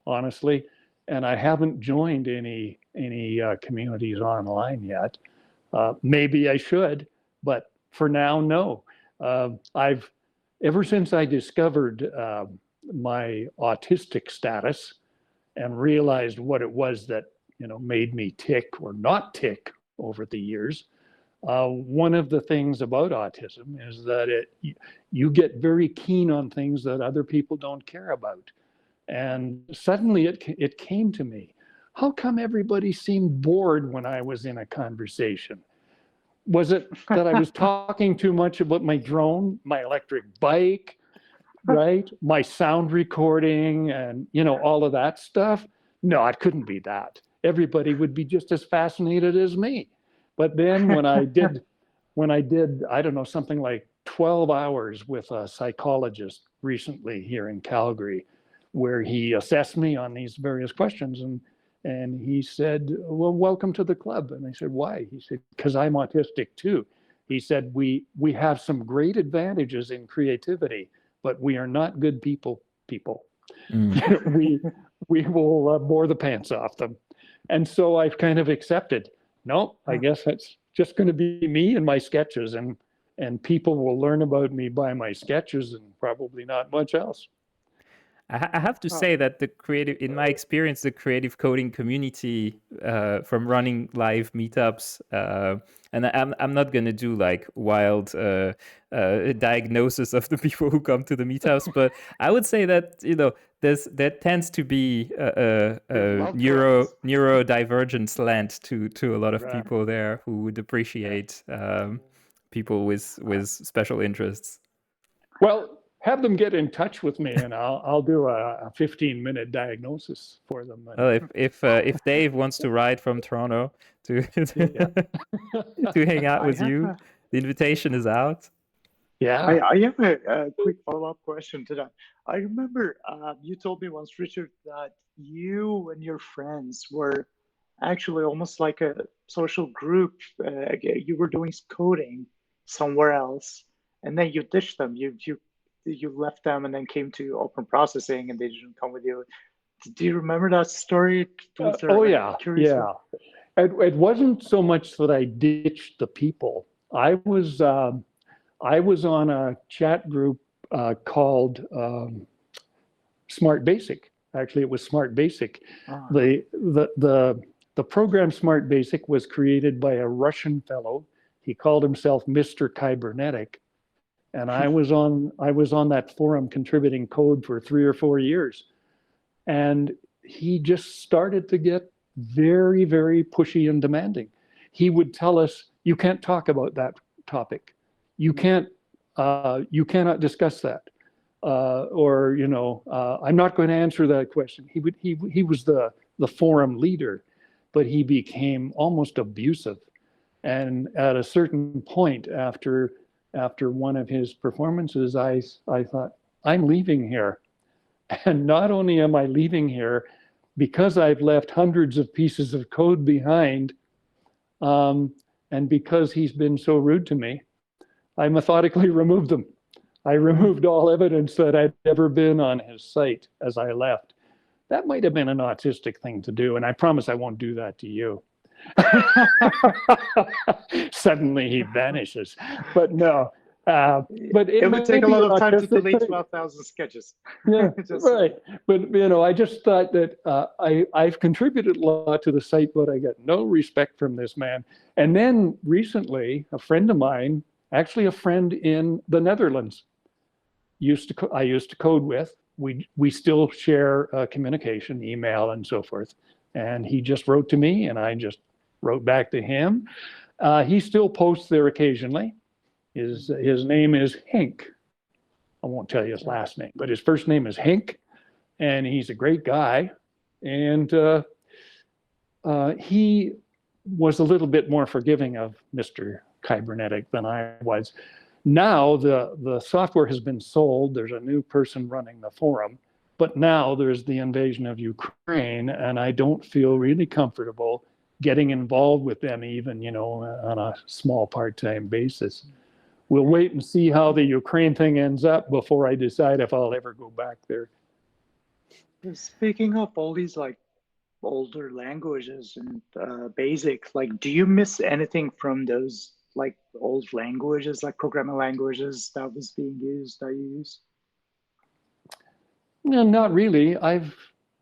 honestly, and I haven't joined any communities online yet. Maybe I should, but for now, no. I've ever since I discovered my autistic status and realized what it was that made me tick or not tick over the years. One of the things about autism is that you get very keen on things that other people don't care about. And suddenly it came to me, how come everybody seemed bored when I was in a conversation? Was it that I was talking too much about my drone, my electric bike, right? My sound recording and, all of that stuff? No, it couldn't be that. Everybody would be just as fascinated as me. But then when I did, I don't know, something like 12 hours with a psychologist recently here in Calgary, where he assessed me on these various questions, and he said, well, welcome to the club. And I said, why? He said, because I'm autistic too. He said, we have some great advantages in creativity, but we are not good people. we will bore the pants off them. And so I've kind of accepted, no, I guess that's just going to be me and my sketches, and people will learn about me by my sketches and probably not much else. I have to say that in my experience, the creative coding community, from running live meetups, and I'm not gonna do like wild diagnosis of the people who come to the meetups, but I would say that there tends to be a neurodivergent slant to a lot of people there who would appreciate people with special interests. Well, have them get in touch with me, and I'll do a 15-minute diagnosis for them. Well, if Dave wants to ride from Toronto to hang out with you, the invitation is out. Yeah, I have a quick follow-up question to that. I remember you told me once, Richard, that you and your friends were actually almost like a social group. You were doing coding somewhere else, and then you ditched them. You left them and then came to OpenProcessing, and they didn't come with you. Do you remember that story? Yeah. It wasn't so much that I ditched the people. I was on a chat group called Smart Basic. Actually, it was Smart Basic. The program Smart Basic was created by a Russian fellow. He called himself Mr. Kybernetic. And I was on that forum contributing code for 3 or 4 years. And he just started to get very, very pushy and demanding. He would tell us, you can't talk about that topic. You cannot discuss that. Or, I'm not going to answer that question. He was the forum leader, but he became almost abusive. And at a certain point after one of his performances, I thought, I'm leaving here. And not only am I leaving here, because I've left hundreds of pieces of code behind, and because he's been so rude to me, I methodically removed them. I removed all evidence that I'd ever been on his site as I left. That might have been an autistic thing to do, and I promise I won't do that to you. Suddenly he vanishes. But no. But it would take a lot of time to delete 12,000 sketches. Yeah, right. But I just thought that I've contributed a lot to the site, but I get no respect from this man. And then recently, a friend of mine, actually a friend in the Netherlands, I used to code with. We still share communication, email, and so forth. And he just wrote to me, and I just wrote back to him. He still posts there occasionally. His name is Henk. I won't tell you his last name, but his first name is Henk, and he's a great guy. And he was a little bit more forgiving of Mr. Kybernetic than I was. Now the software has been sold. There's a new person running the forum, but now there's the invasion of Ukraine, and I don't feel really comfortable getting involved with them even, on a small part-time basis. We'll wait and see how the Ukraine thing ends up before I decide if I'll ever go back there. Speaking of all these like older languages and basic, like, do you miss anything from those like old languages, like programming languages that was being used, that you use? No, not really. I've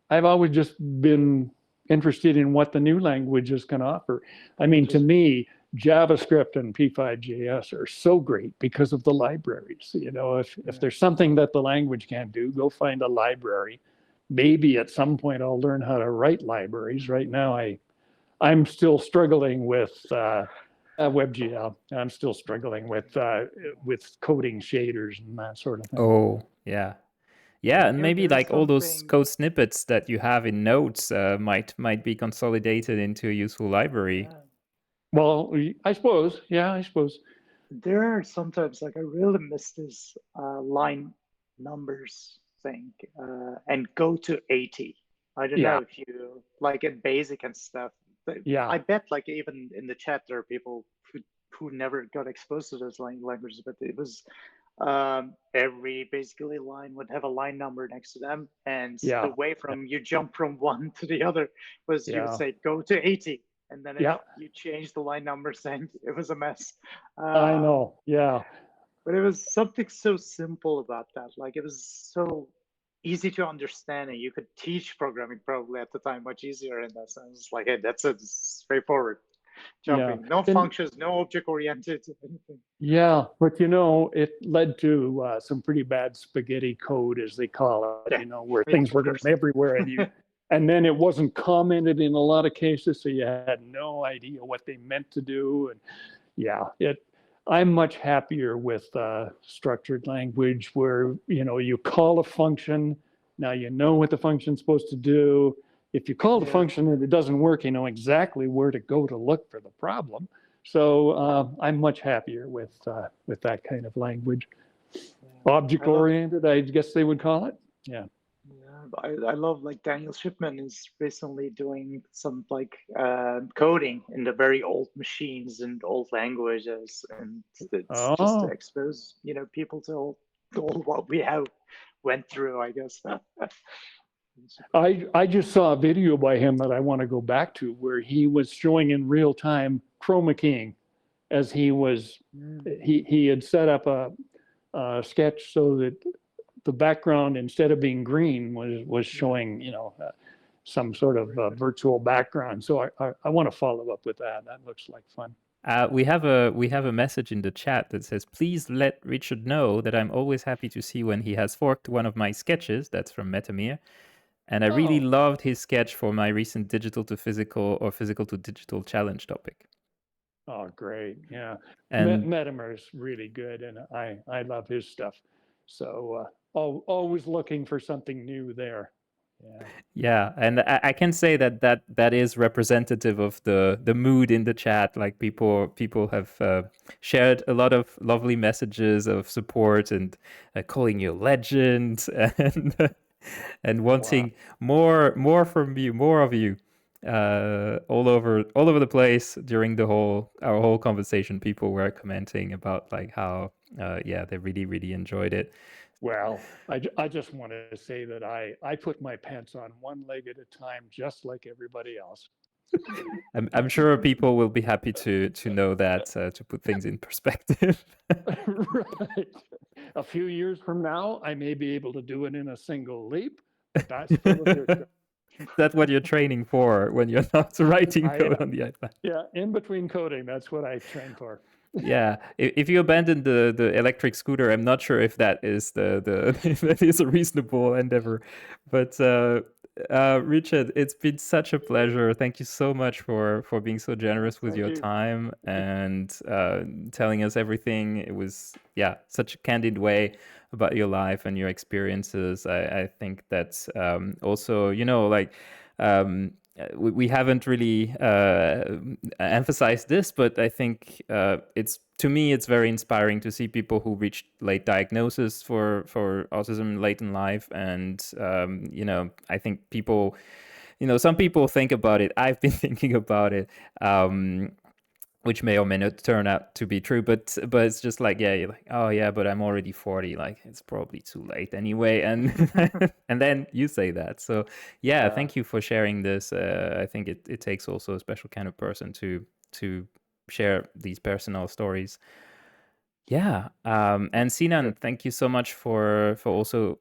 always just been interested in what the new languages can offer. I mean, to me, JavaScript and P5.js are so great because of the libraries. If there's something that the language can't do, go find a library. Maybe at some point I'll learn how to write libraries. Right now, I'm still struggling with WebGL. I'm still struggling with coding shaders and that sort of thing. Oh, yeah. Yeah, and maybe like all those code snippets that you have in Notes might be consolidated into a useful library. Yeah. Well, I suppose. Yeah, I suppose. There are sometimes like I really miss this line numbers thing and go to 80. I don't know if you like in basic and stuff. But I bet like even in the chat there are people who never got exposed to those languages, but it was every basically line would have a line number next to them, and the way from you jump from one to the other was you would say go to 80. And then if you change the line number, saying it was a mess. I know, yeah. But it was something so simple about that. Like it was so easy to understand, and you could teach programming probably at the time much easier in that sense. Like, hey, that's a straightforward jumping. No functions, no object-oriented, anything. Yeah, but it led to some pretty bad spaghetti code, as they call it, where things were going everywhere, and then it wasn't commented in a lot of cases, so you had no idea what they meant to do. And I'm much happier with structured language where, you call a function, now you know what the function's supposed to do. If you call the function and it doesn't work, you know exactly where to go to look for the problem. So I'm much happier with that kind of language. Object-oriented, I guess they would call it. Yeah. I love like Daniel Shipman is recently doing some like coding in the very old machines and old languages, and it's just to expose people to all what we have went through, I guess. I just saw a video by him that I want to go back to where he was showing in real time chroma keying as he had set up a sketch so that the background, instead of being green, was showing, some sort of virtual background. So I want to follow up with that. That looks like fun. We have a message in the chat that says, "Please let Richard know that I'm always happy to see when he has forked one of my sketches." That's from Metamir, and I really loved his sketch for my recent digital to physical or physical to digital challenge topic. Oh, great! Yeah, And Metamer's really good, and I love his stuff. So always looking for something new there. Yeah. yeah, and I can say that is representative of the mood in the chat. Like people have shared a lot of lovely messages of support and calling you a legend and wanting more from you, more of you, all over the place during our whole conversation. People were commenting about like how yeah, they really enjoyed it. Well, I just want to say that I put my pants on one leg at a time, just like everybody else. I'm sure people will be happy to know that, to put things in perspective. Right. A few years from now, I may be able to do it in a single leap, but that's still a future. That's what you're training for when you're not writing code on the iPad. Yeah, in between coding, that's what I train for. Yeah, if you abandon the electric scooter, I'm not sure if that is if that is a reasonable endeavor. But Richard, it's been such a pleasure. Thank you so much for being so generous with your time and telling us everything. It was such a candid way about your life and your experiences. I think that's also like. We haven't really emphasized this, but I think to me it's very inspiring to see people who reach late diagnosis for autism late in life, and I think people, some people think about it. I've been thinking about it. Which may or may not turn out to be true, but it's just like, yeah, you're like, oh yeah, but I'm already 40, like it's probably too late anyway, and and then you say that. So yeah, thank you for sharing this. I think it takes also a special kind of person to share these personal stories. Yeah, and Sinan, thank you so much for also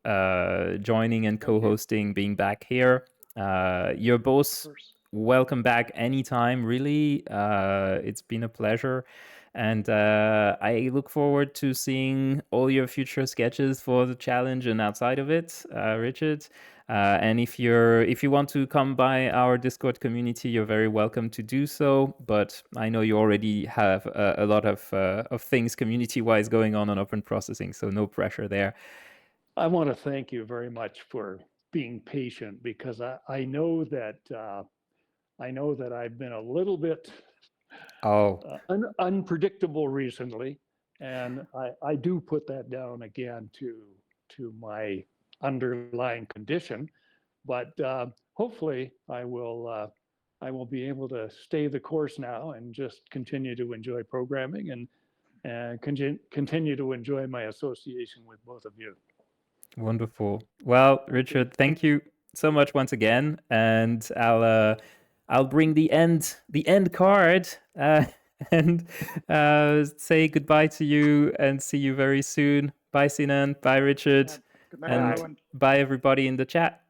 joining and co-hosting, being back here. You're both welcome back anytime, really. It's been a pleasure. And I look forward to seeing all your future sketches for the challenge and outside of it, Richard. And if you want to come by our Discord community, you're very welcome to do so. But I know you already have a lot of things community-wise going on OpenProcessing, so no pressure there. I want to thank you very much for being patient, because I know that I've been a little bit unpredictable recently, and I do put that down again to my underlying condition, but hopefully I will be able to stay the course now and just continue to enjoy programming and continue to enjoy my association with both of you. Wonderful. Well, Richard, thank you so much once again, and I'll bring the end card and say goodbye to you and see you very soon. Bye, Sinan. Bye, Richard. Good night, everyone. Bye, everybody in the chat.